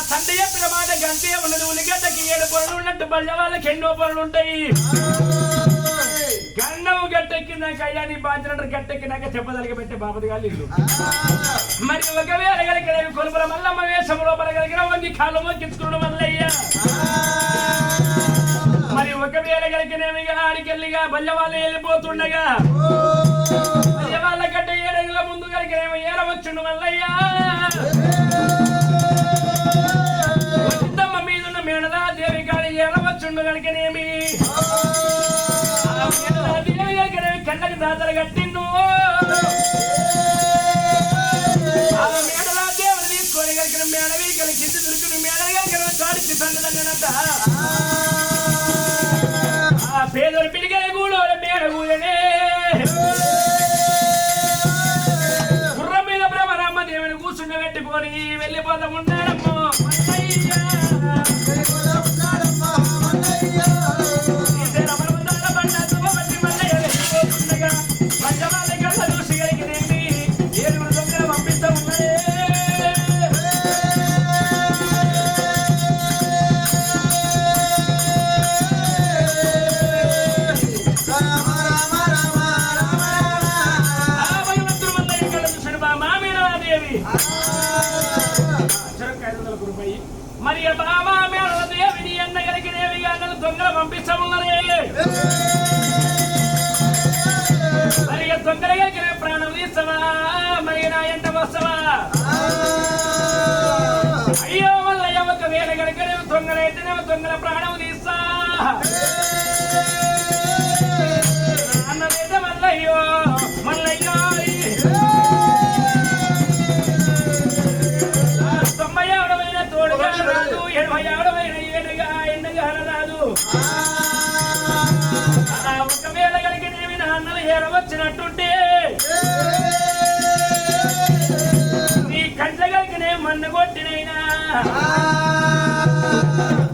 తండ్రి చెప్పిన మాట గంటే ఉన్నది. ఉల్లిగడ్డకి 7 పొరలు ఉన్నట్టు బల్ల వాళ్ళకి ఎన్నో పొరలు ఉంటాయి. గన్నము గట్టెక్కినాక అయ్యా నీ బాధ్యత గట్టెక్కినాక చెప్పదలిగి పెట్టే బాపతి గారు ఇల్లు. మరి ఒకవేళ కలిగిన కొలుపుల మల్లమ్మ వేషం లోపల కలిగిన వంగి కాళ్ళు మొక్కించుకోవడం మల్లయ్యా. మరి ఒకవేళ కలిగినవిగా ఆడికెళ్ళిగా బల్ల వాళ్ళు వెళ్ళిపోతుండగా బల్ల వాళ్ళ గడ్డ 7 అడుగుల ముందు కలిగిన ఏరవచ్చుండు మల్లయ్యా. వచ్చిందమ్మ మీదున్న మేడలా దేవి కాడి ఏరవచ్చుండు కలిగినేమి. కన్న దాతలు కట్టిండు మేడలా దేవుడు తీసుకొని కలిగిన మేడవి కలిగింది దుర్గుడు మేడగా కలిగిన చాడికి సందనంట ఆ పేదలు పిలిగే కూడా మేడ కూడనే గుర్రం మీద బ్రహ్మరామ దేవుని కూర్చుండ పెట్టుకొని వెళ్ళిపోతా ఉన్నాడమ్మో మరి బాబా మేడల దేవిని ఎన్న కలిగినవి అన్నలు దొంగలు పంపిస్తామున్నది మరి దొంగల కలిగిన ప్రాణం తీస్తావా మరి నా ఎంట వస్తావా అయ్యో వల్ల ఒకవేళ కలిగిన దొంగలైతేనే దొంగల ప్రాణం తీస్తా అన్నదైతే మల్లయ్యో మల్లయ్యో 90 తోడుగా రాదు 70 ఎండగా రాదు ఒకవేళ కలిగినవి నాన్నలు ఏడవచ్చినట్టుంటే నీ కంట కలిగినే మన్ను కొట్టినైనా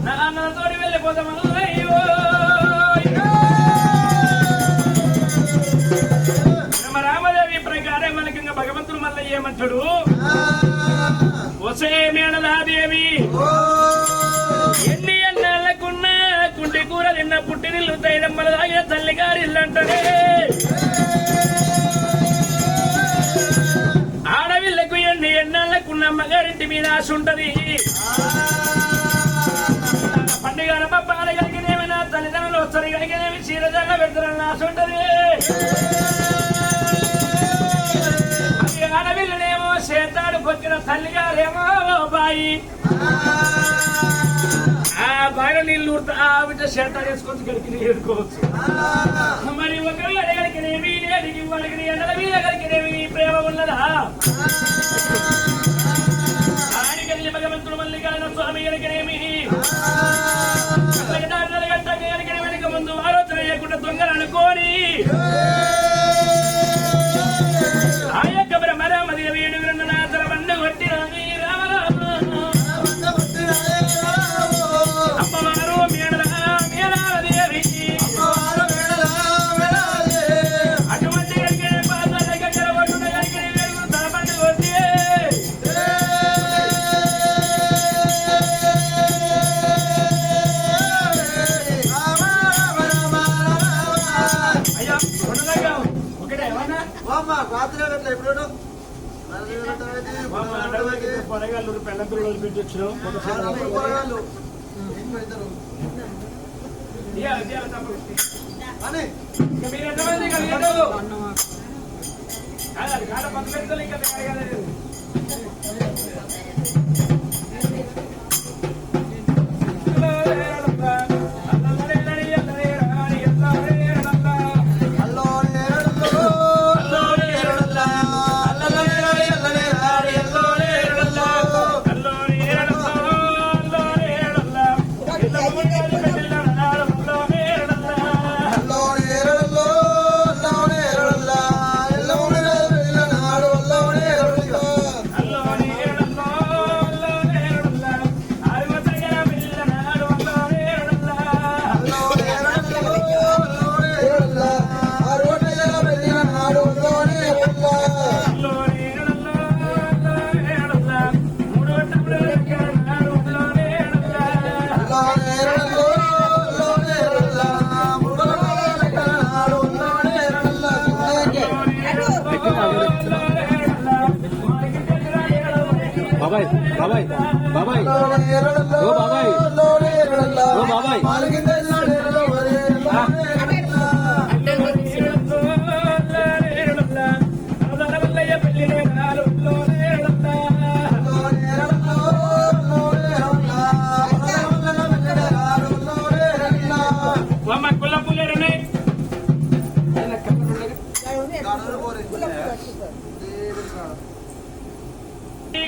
నాన్నలతోటి వెళ్ళిపోతామయ్యో రామదేవి ప్రకారం మనకి ఇంకా భగవంతుడు మళ్ళీ ఏమంటాడు వసే మేడలాదేవి ఎన్ని ఎన్నాళ్ళకున్నా కుంటి కూర తిన్న పుట్టినిల్లు తైలమ్మల తాగిన తల్లిగారిల్లంటనే ఆడవిళ్లకు ఎన్ని ఎన్నాళ్ళకున్న మగారింటి మీద ఆశ ఉంటది పండుగ పాల కలిగినేమైనా తల్లిదండ్రులు వస్తారు కలిగినేమి చీరజల్ల పెడతారని ఆశ ఉంటది ఆడవిల్లనేమో చేతాడు పొక్కిన తల్లిగారేమో బాయి ఆ బాగా నీళ్ళు ఆవిడ చేతాడు వేసుకొచ్చి కలిగి వేసుకోవచ్చు మరి ఒకవేళ కలిగినేమి నేటికి వాళ్ళకి ఎండల మీద కలిగినేమి ప్రేమ ఉన్నదా ఆడికెళ్ళి భగవంతుడు మల్లికార్జున స్వామి కలిగినేమి గంట కలిగిన వెనుక ముందు ఆలోచన చేయకుండా దొంగలు అనుకోని అమ్మవారు మేడదేవి అటువంటి తలపండు కొట్టి అయ్యా ఒకటే ఏమన్నా ఎప్పుడు పొరగాళ్ళు పెళ్ళంతులు వదిలిపెట్టి వచ్చినాం మీరు ఎంతమంది కలిగేటోళ్ళు కాదు కాడ పక్క పెడతారు ఇంకా తయారు బాబాయ్ బాబాయ్ బాబాయ్ ఓ బాబాయ్ ఓ బాబాయ్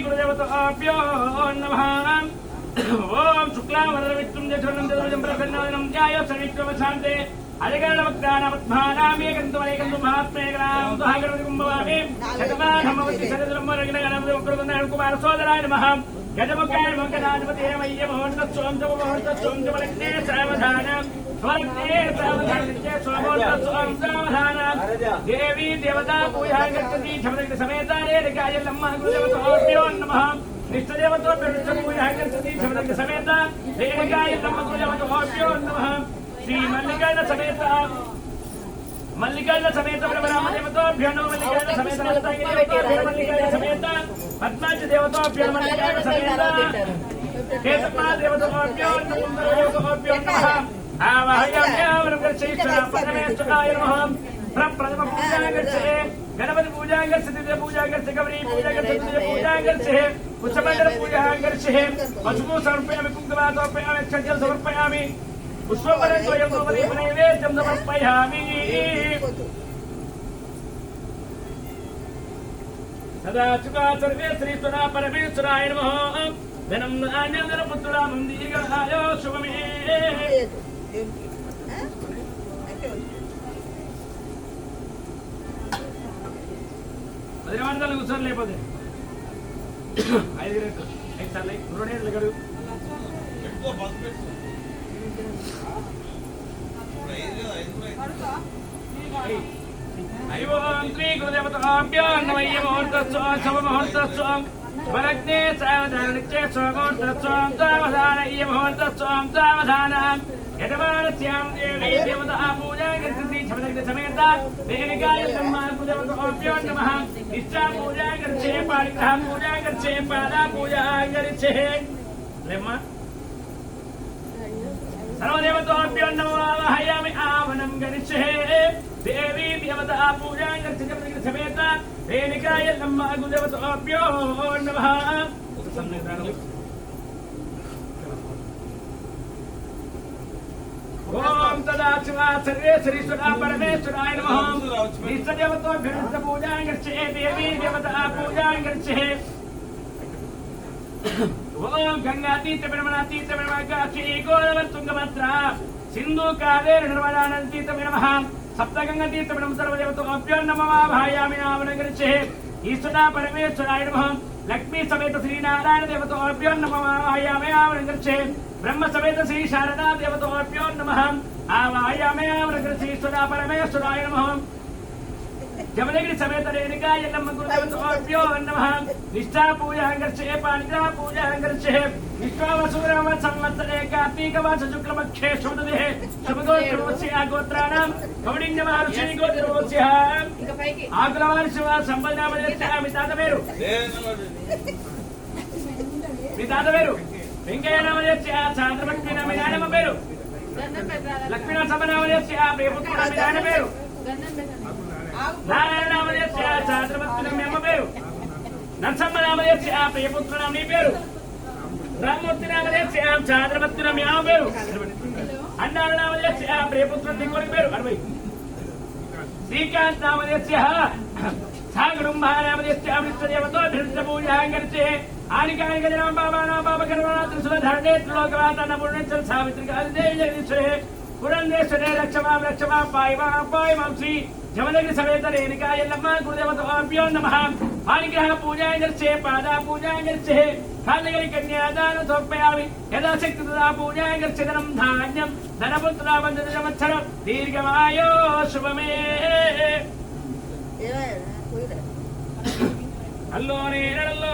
గురుదేవతాభ్యో నమః. ఓం శుక్లావరవిత్తుం జఠరం జదరం ప్రసన్నవదనం ధ్యాయో సవిక్రమశాంతే అధికారవక్తానపద్మానామేకంతమనేకంతు మహాత్మేకరాం దుహాగణపతి కుంభవామి శతమానమవతి శతద్రమ్మరగణగణకుమార సోదరాయ నమః. గజముఖాయ మంగళాధిపతే మయ్య మహోన్నతోం జపమహోన్నతోం జపలగ్నే సావధానం స్వర్గే సావధానిత్య స్వమోన్నతోం సావధానం. దేవీ దేవతా పూజా గచ్చతి శమదగ్న సమేత రేణుకాయల్లమ్మ గురుదేవతాభ్యో నమః. నిష్టదేవతోభ్యో పూజా గచ్చతి శమదగ్న సమేత రేణుకాయల్లమ్మ గురుదేవతాభ్యో నమః. శ్రీ మల్లికార్జున సమేత మల్లికార్జున సమేత బ్రహ్మరామదేవతోభ్యో నమః. మల్లికార్జున సమేత మల్లికార్జున సమేత పద్మాజ దేవతోభ్యో మల్లికార్జున సమేత కేశప్ప దేవతోభ్యో నమః. ఆవాహయామ్యావరం గచ్చైశ్వర పరమేశ్వరాయ నమః. ప్రథమ పూజా గచ్చే గణపతి పూజా గచ్చే ద్వితీయ పూజా గచ్చే గౌరీ పూజా గచ్చే తృతీయ పూజా గచ్చే పుష్పమండల పూజా గచ్చే పసుపు సమర్పయామి కుంకుమ సమర్పయామి అక్షంతలు సమర్పయామి పుష్పపరంతో నైవేద్యం సమర్పయామి. సదాశివా సర్వే శ్రీశ్వర పరమేశ్వరాయ నమః. ధనం నాణ్యం పుత్రుడా మందీర్ఘాయో శుభమే. 10 నిమిషాలు కూర్చొని లేకపోతే 5 రేట్లు 5 సార్లు 2 రేట్లు గడు ఓం శ్రీ గురుదేవతాభ్యో నమః. ముహూర్తస్వం శుభ ముహూర్తస్వం వరగ్నే సావధాననిత్యే స్వముహూర్తస్వం సావధానయ్య ముహూర్తస్వం సావధానం. యజమానస్యాం దేవీ దేవతా పూజా గచ్చతి శమదగ్న సమేత రేణుకాయల్లమ్మ గురుదేవతాభ్యో నమః. నిష్ఠా పూజా గచ్చే పాణిగ్రహ పూజా గచ్చే పాదా పూజా గచ్చే లేమ్మా. సర్వదేవతాభ్యో నమః. ఆవాహయామి ఆవనం గరిష్యే దేవీ దేవతా పూజా గచ్చే శమదగ్న సమేత రేణుకాయల్లమ్మ గురుదేవతాభ్యో నమః. ఓం తదాశివా సర్వే శ్రీశ్వర పరమేశ్వరాయ నమః. ఇష్టదేవతోభ్యో పూజా గచ్చే దేవీ దేవతా పూజా గచ్చే. ఓం గంగాతీర్థ బ్రహ్మణాతీర్థ బ్రహ్మగాక్షి గోదావరి సింధు కావేరి నిర్మలానందీర్థ నమః. సప్తగంగతీర్థ బ్రహ్మ సర్వదేవతాభ్యో నమః. ఆవాహయామి ఆవనం గరిష్యే ఈశ్వర పరమేశ్వరాయ నమః. లక్ష్మీ సమేత శ్రీనారాయణ దేవతాభ్యో నమః. ఆవాహయామి ఆవనం గరిష్యే బ్రహ్మ సమేత శ్రీ శారదా దేవతాభ్యో నమః. ఆవాహయామి ఆవనం గరిష్యే ఈశ్వర పరమేశ్వరాయ నమః. జమదగిరి సమేత రేణుకాయల్లమ్మ గురుదేవతాభ్యో నమః. నిష్ఠా పూజా గచ్చే పాణిగ్రహ పూజా గచ్చే. విశ్వావసురామ సంవత్సరే కార్తీక మాస శుక్లపక్షే శుభదినే శుభగోత్రోస్య గోత్రాణం కౌండిన్య మహర్షి గోత్రోస్య ఆకులవారి శివ సంపన్నామదేస్య. మీ తాత పేరు వెంకయ్య నామదేస్య. చాంద్రభక్తి మీ నాయనమ్మ పేరు లక్ష్మీనాథ నామదేస్య. ప్రియపుత్రుడు మీ నాయన పేరు నారాయణ నామదేస్య. చాంద్రభక్తి మీ అమ్మ పేరు నరసమ్మ నామదేస్య. ప్రియపుత్రుడు నీ పేరు రామమూర్తి నామదేస్య. చాంద్రభక్తి మీ అమ్మ పేరు అన్నాడు నామదేస్య. ప్రియపుత్రుడు నీ కొడుకు పేరు 60 శ్రీకాంత్ నామదేస్య. సాగడుంబా నామదేస్య. అమృతదేవతో పూజా గచ్చే ఆనికానిక జనం బాబా నా బాబా గర్వనాథ సుధర్డే త్రిలోకవాతన పుణ్యచల సావిత్రి గాదేవి జగదీశ్వరే పురంధేశ్వరే రక్షమాం రక్షమాం పాయమాం శ్రీ జమదగ్ని సమేత రేణుకాయల్లమ్మ గురుదేవతాభ్యో నమః. పాణిగ్రహ పూజా గచ్చే పాదా పూజా గచ్చే కాలగరి కన్యాదాన సమర్పయామి. యథాశక్తి తదా పూజా గచ్చే. ధనం ధాన్యం ధనపుత్ర సంవత్సరం దీర్ఘమాయో శుభమే. అల్లోనే నడల్లో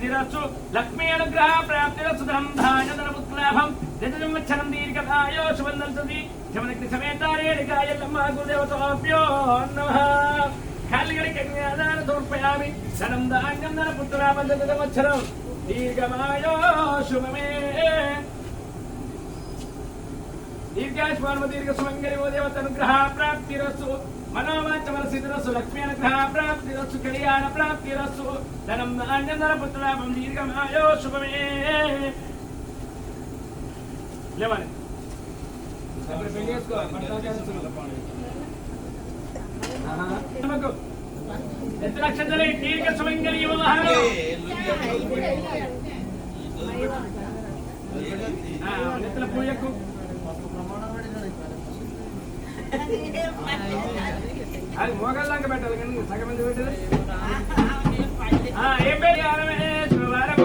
ప్రాప్తిరస్సు లక్ష్మీ అనుగ్రహ ప్రాప్తిరస్సు ధనం ధాన్యం పుత్రలాభం జన్మచ్చరం దీర్ఘాయో శుభందల్సది జమనగ్ని సమేతారేణికాయల్లమ్మ గురుదేవతాభ్యో నమః కాలిగడికి ఆధార సమర్పయామి ధనం ధాన్యం ధన పుత్రలాభం జన్మచ్చరం దీర్ఘమాయో శుభమే దీర్ఘాయుష్మాన్ దీర్ఘ సుమంగళి ఓ దేవతనుగ్రహ ప్రాప్తిరస్సు మనోవాంఛ సిద్ధిరస్సు లక్ష్మీ అనుగ్రహ ప్రాప్తిరస్సు కళ్యాణ ప్రాప్తిరస్సు ధనం ధాన్యం ధన పుత్రలాభం దీర్ఘమాయో శుభమే లేవాలి ఎంత నక్షత్రం దీర్ఘ సుమంగళి నెత్తల పూజకు అది మోగల్లాగా పెట్టాలి కానీ సగం మంది పెట్టాలి ఏం పేరు శుభవారం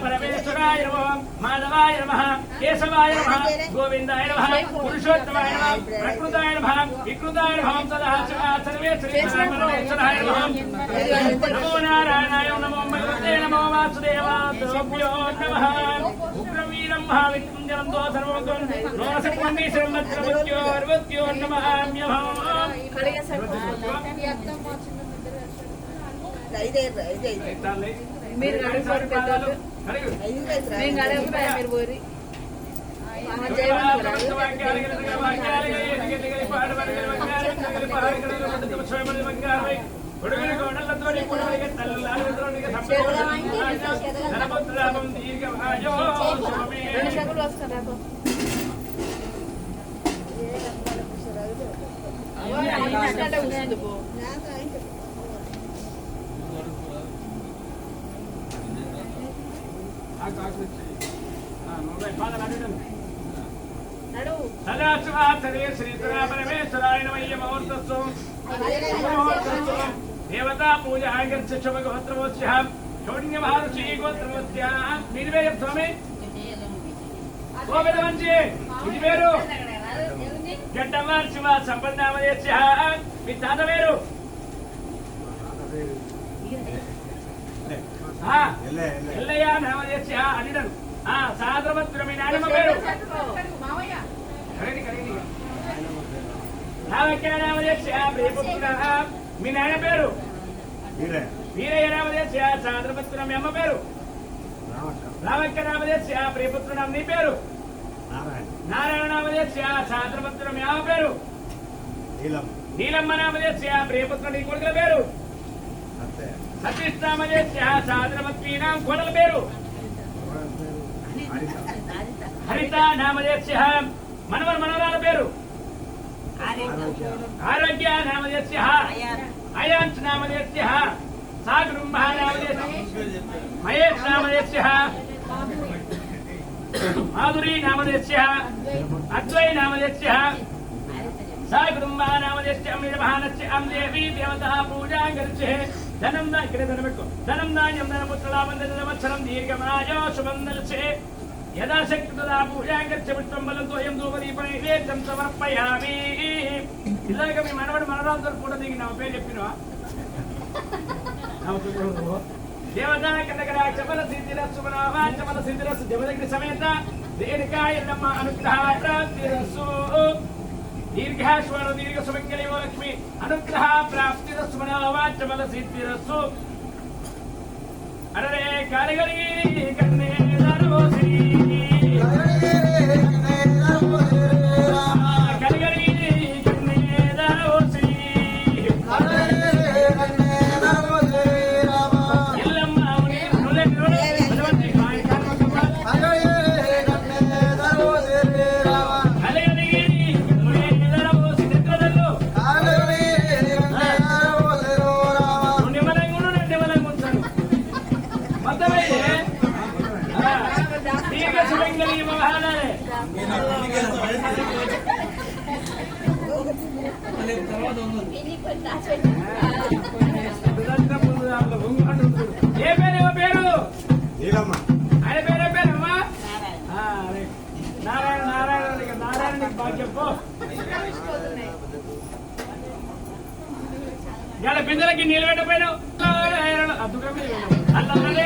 परमेश्वराय नमः माधवाय नमः केशवाय नमः गोविंदाय नमः पुरुषोत्तमाय नमः प्रकृताय नमः विकृताय नमः सदा सर्वे श्री परमेश्वराय नमः नमो नारायणाय नमो भगवते नमो वासुदेवाय नमः उग्रवीरं महाविक्रमजनं दो सर्वोत्तम नोसपुण्येश्वरं मत्रवत्यो नमाम्यहम् మీరు మీరు పోరి సదాశివాసరే శ్రీధరాపరమేశ్వరాయ నమయ్య ముహూర్తస్సు దేవతా పూజ ఆగర్చ శుభగోత్రవస్య చౌడ్య మహర్షి గోత్రవస్య మీరువే స్వామి గోవింద మంచి ఇది పేరు గడ్డమ్మ శివ సంపన్నామదేశ్య మీ తాత పేరు ఎల్లయ్య నామదేశ్య అడిడను సాద్రవత్తుల మీ నాయనమ్మ పేరు నామదేశ్య ప్రియపుత్ర మీ నాయన పేరు వీరయ్య నామదేశ్య సాద్రవత్తుల మీ అమ్మ పేరు రామక్క నామదేశ్య ప్రియపుత్రుడు నీ పేరు నారాయణ నామదేశ్య సాద్రవత్తుల మీ అమ్మ పేరు నీలమ్మ నామదేశ్య ప్రియపుత్రుడు నీ కొడుకుల పేరు సతీష్ నామదేశ్య సాద్రవత్రి నామ కోడల పేరు హరిత నామదేశ్య మనవర మనవరాల పేరు ఆరోగ్య నామదేశ్య అయాంశ్ నామదేశ్య సాగురుంభ నామదేశ్య మహేష్ నామదేశ్య మాధురీ నామదేశ్య అద్వై నామదేశ్య సాగురుంభ నామదేశ్య నిర్వహణస్య దేవీ దేవతా పూజాం గరిచే ధనం దా ఇక్కడ ధనం పెట్టుకో ధనం ధాన్యం ధనపుత్రలాభం దీర్ఘమాయో శుభం దల్చే యథాశక్తి తదా పూజాం గరిచ పుష్పం బలంతో ఎం ధూపదీపం సమర్పయామి ఇలాగ మీ మనవడు మనరాలతో కూడా దిగి నా పేరు చెప్పినవా దేవతా కనకరా చపల సిద్ధిరస్సు మనవా చపల సిద్ధిరస్సు దేవదగ్ని సమేత దేనికాయ నమ్మ అనుగ్రహ ప్రాప్తిరస్సు దీర్ఘాశ్వర దీర్ఘ సుమంగళివో లక్ష్మి అనుగ్రహ ప్రాప్తిరస్సు మనవా చపల సిద్ధిరస్సు అరే కారిగరి కన్నే దరోసి ఏ పేరు పేరు ఆయన పేరే పేరమ్మా నారాయణ నారాయణ నారాయణ బాగా చెప్పు ఇలా బిందెలకి నీళ్ళు పెట్టపోయినావు అల్లలే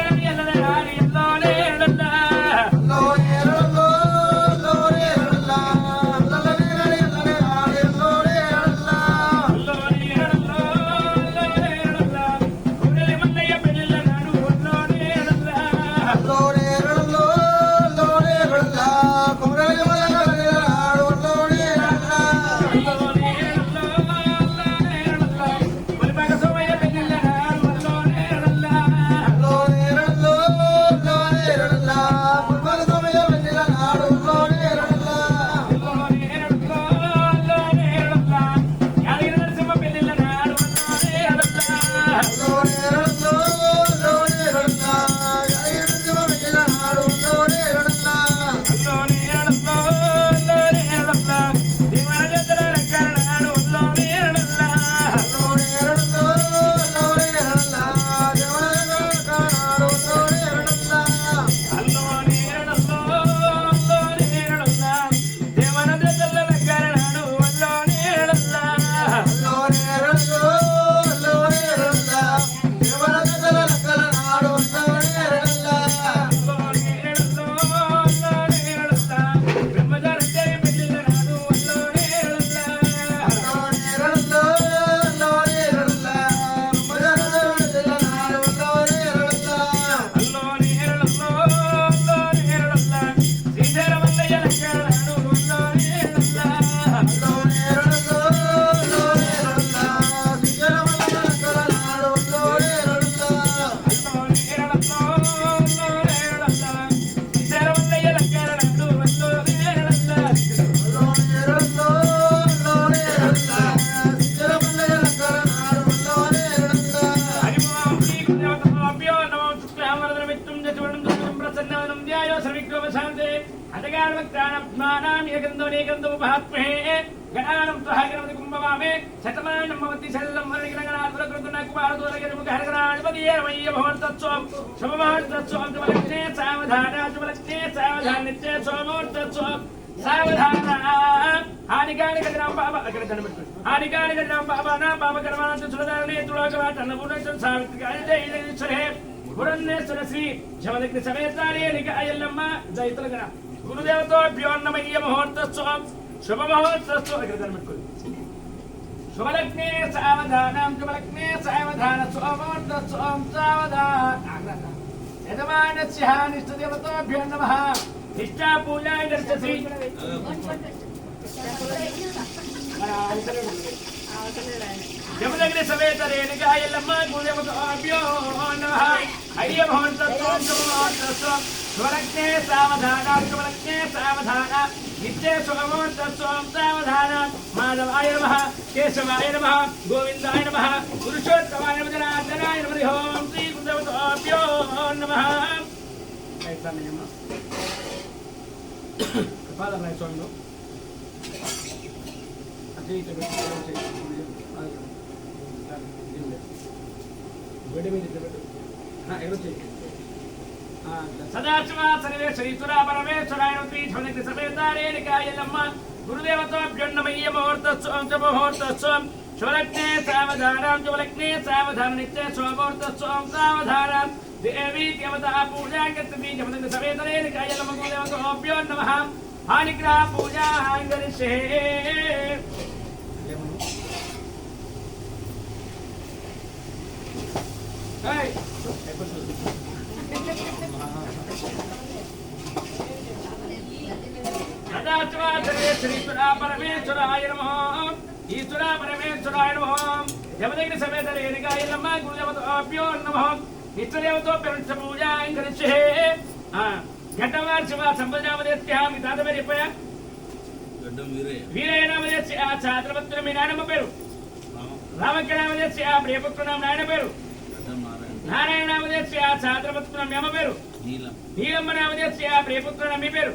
అతగానవక్తానం ఏకందో నేకందో మహాత్మే గణానం త్వహ గణపతి కుంభవామే శతమానం భవతి శల్లం వరగణగణాదురకృతున కుమారదురగణముఖ హరగణాధిపతియేరమయ్య భవంతత్వం శుభముహూర్తత్వం శుభలగ్నే సావధాన శుభలగ్నే సావధాన నిత్య శుభముహూర్తత్వం సావధాన హానికాని గజరాం బాబా అక్కడ కనబడుతుంది హానికాని గజరాం బాబా నా బాబా కర్మాంత సురదారణే తులోకవాట అన్నపూర్ణేశ్వర సావిత్రికాయ జైలేశ్వరే పురంధేశ్వర శ్రీ శమదగ్ని సమేతారే నికాయల్లమ్మ జైతులగణ గురుదేవతోభ్యో నమయ్య ముహూర్తత్వం శుభముహూర్తత్వం అక్కడ కనబడుతుంది శుభలగ్నే సావధానం శుభలగ్నే సావధాన శుభముహూర్తత్వం సావధాన యజమానస్య నిష్టదేవతోభ్యో నమః నిష్టా పూజా దర్శసి జమదగ్ని సమేతరే నికాయల్లమ్మ గురుదేవతోభ్యో నమః అయ్య భవంతత్వం శుభముహూర్తత్వం శుభలగ్నే సావధాన శుభలగ్నే సావధాన నిత్య శుభముహూర్తత్వం సావధాన మాధవాయ నమః కేశవాయ నమః గోవిందాయ నమః పురుషోత్తమాయ నమః జనార్దనాయ నమః ఓం శ్రీ గురుదేవతోభ్యో నమః పాదరాయ స్వామిలో సదాశివ సర్వేశ్వరీశ్వర పరమేశ్వరాయ శ్రీ సమేతారే నికాయల్లమ్మ గురుదేవతోభ్యో నమః ముహూర్తత్వం శుభముహూర్తత్వం శుభలగ్నే సావధానం శుభలగ్నే సావధాన నిత్య శుభముహూర్తత్వం సావధానం దేవీ దేవతా పూజా కర్తవ్య జమదగ్ని సమేతరే నికాయల్లమ్మ గురుదేవతోభ్యో నమః హానిగ్రహ పూజా కరిష్యే సదాశివ పరమేశ్వరాయ నమః ఈశ్వర పరమేశ్వరాయ నమః జమదగ్ని సమేతరే నికాయల్లమ్మ గురుదేవతోభ్యో నమః నిత్యదేవతోభ్యో పూజా కరిష్యే ఘట్టవార్ శివ సంపదామదేత్యామి తాత పేరు చెప్పాయా వీరయ్యనామదేశ ఛాత్రపత్రుడు మీ నాయనమ్మ పేరు రామక్యనామదేశ ప్రియపుత్రుడు నాయన పేరు నారాయణనామదేశ ఛాత్రపత్రుడు మీ అమ్మ పేరు నీలమ్మ నామదేశ ప్రియపుత్రుడు మీ పేరు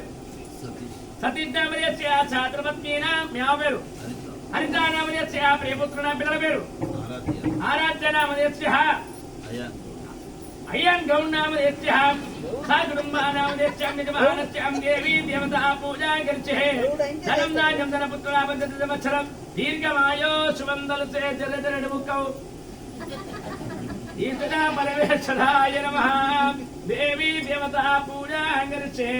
సతీష్ నామదేశ ఛాత్రపత్ని మీ అమ్మ పేరు హరిత నామదేశ ప్రియపుత్రుడు పిల్లల పేరు ఆరాధ్య నామదేశ అయ్యన్ గౌడ్ నామదేశ సాకుటుంబానామదేశ్యాం నిజమహానస్యాం దేవీ దేవతా పూజా కరిష్యే ధనం ధాన్యం ధనపుత్రాభద్రత సంవత్సరం దీర్ఘమాయో శుభందలసే జలధరడు ముక్కవు ఈశ్వర పరమేశ్వరాయ నమః దేవీ దేవతా పూజా కరిష్యే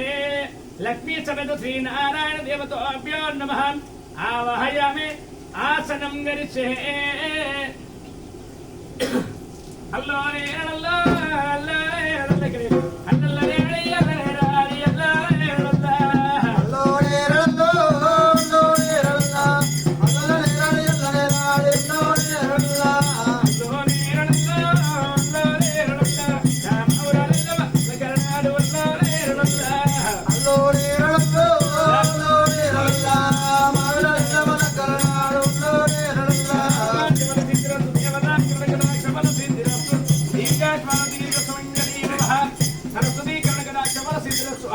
లక్ష్మీ సమేత శ్రీనారాయణ దేవతోభ్యో నమః ఆవాహయామి ఆసనం కరిష్యే హల్లో హల్లో హల్లో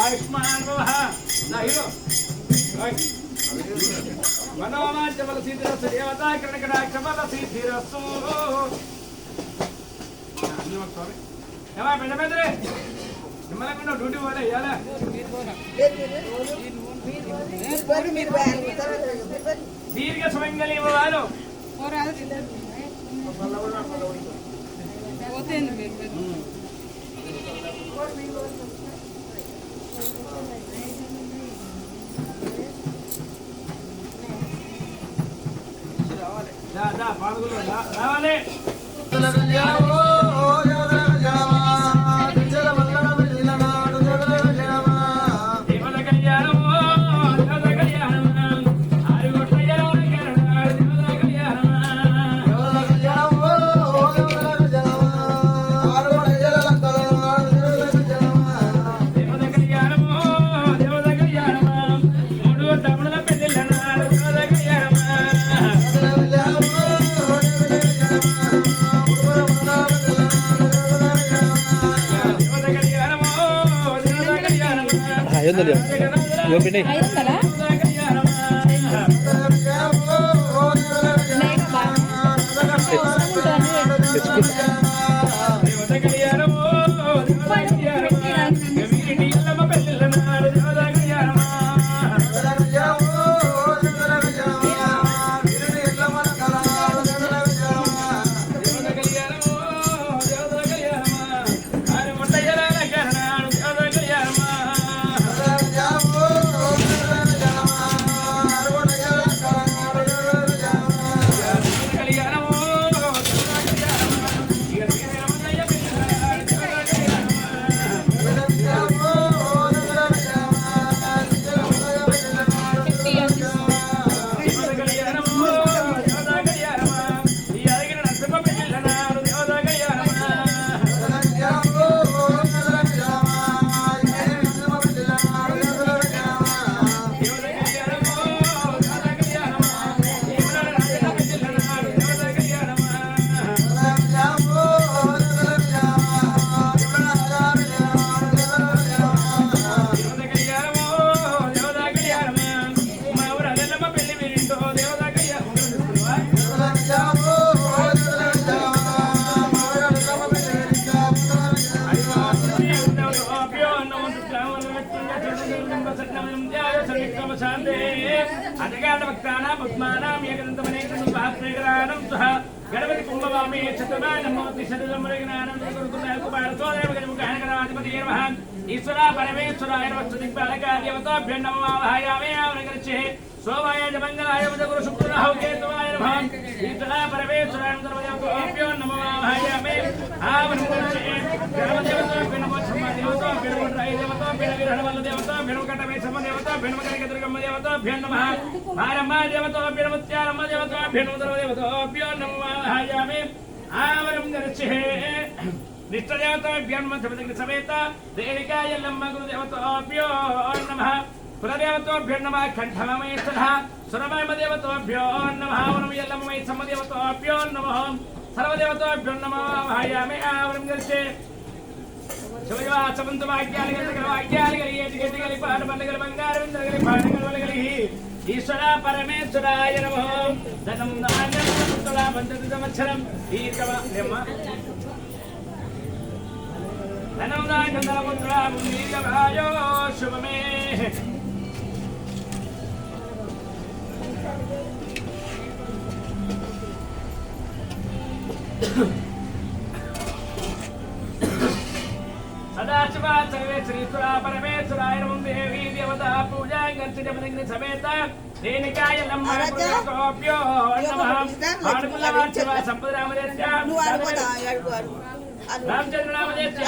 ఆయుష్మాన్ భవ నా హీరో మనోవాంఛ బల సిద్ధిరస్సు దేవతా కనకటాక్ష బల సిద్ధిరస్సు ఏమా పెద్ద పెద్దరే నిమ్మలకుండా డ్యూటీ పోలే ఇవ్వాలా దీర్ఘ సుమంగళి ఇవ్వాలి రావాలి Ayun na ఇగో పిండి 500 గణపతి కుంభవామి చతుర్మానమూర్తి శరీరముజ్ఞానం ఈశ్వర పరమేశ్వరాయ దిక్పాలకాదేవతాభ్యో నమో వాహయామి ఆవనగరిచే సోమాయ మంగళాయ గురు శుక్రరాహు కేతువాయ నమః ఈశ్వర పరమేశ్వరాయ సర్వదేవతాభ్యో నమో వాహయామి ఆవనగరిచే గణపతిదేవతాభ్యో నమో సమ్మదేవతాభ్యో నమో రాయదేవతాభ్యో విరహవల్ల దేవతాభ్యో కటమే సమదేవతాభ్యో నమో కనకదుర్గమ్మ దేవతాభ్యో నమః భారమ్మ దేవతాభ్యో నమో ముత్యాలమ్మ దేవతాభ్యో నమో సర్వదేవతాభ్యో నమో వాహయామి ఆవనగరిచే నిష్టదేవతాభ్యో నమః సమేత రేణికాయల్లమ్మ గురుదేవతాభ్యో నమః కులదేవతాభ్యో నమః కంఠమమేశ్వరః సురమదేవతాభ్యో నమః వనమయల్లమ్మై సమదేవతాభ్యో నమః సర్వదేవతాభ్యో నమః వాహయామి ఆవరం గర్చే శివజవాసవంత వాక్యాలు పాట పండుగల బంగారు విందగలి పాటగలి ఈశ్వర పరమేశ్వరాయ నమః ధనం ధాన్యం పంచతి సంవత్సరం దీర్ఘమ ధనం ధాన్యం దీర్ఘమాయో శుభమే సదాశివ సర్వే శ్రీశ్వర పరమేశ్వరాయ నమః దేవీ దేవతా పూజా గంచ సమేత రేణికాయల్లమ్మ గురుదేవతాభ్యో నమః ఆడుకుల సంపద రామదేశ్య రామచంద్ర రామదేశ్య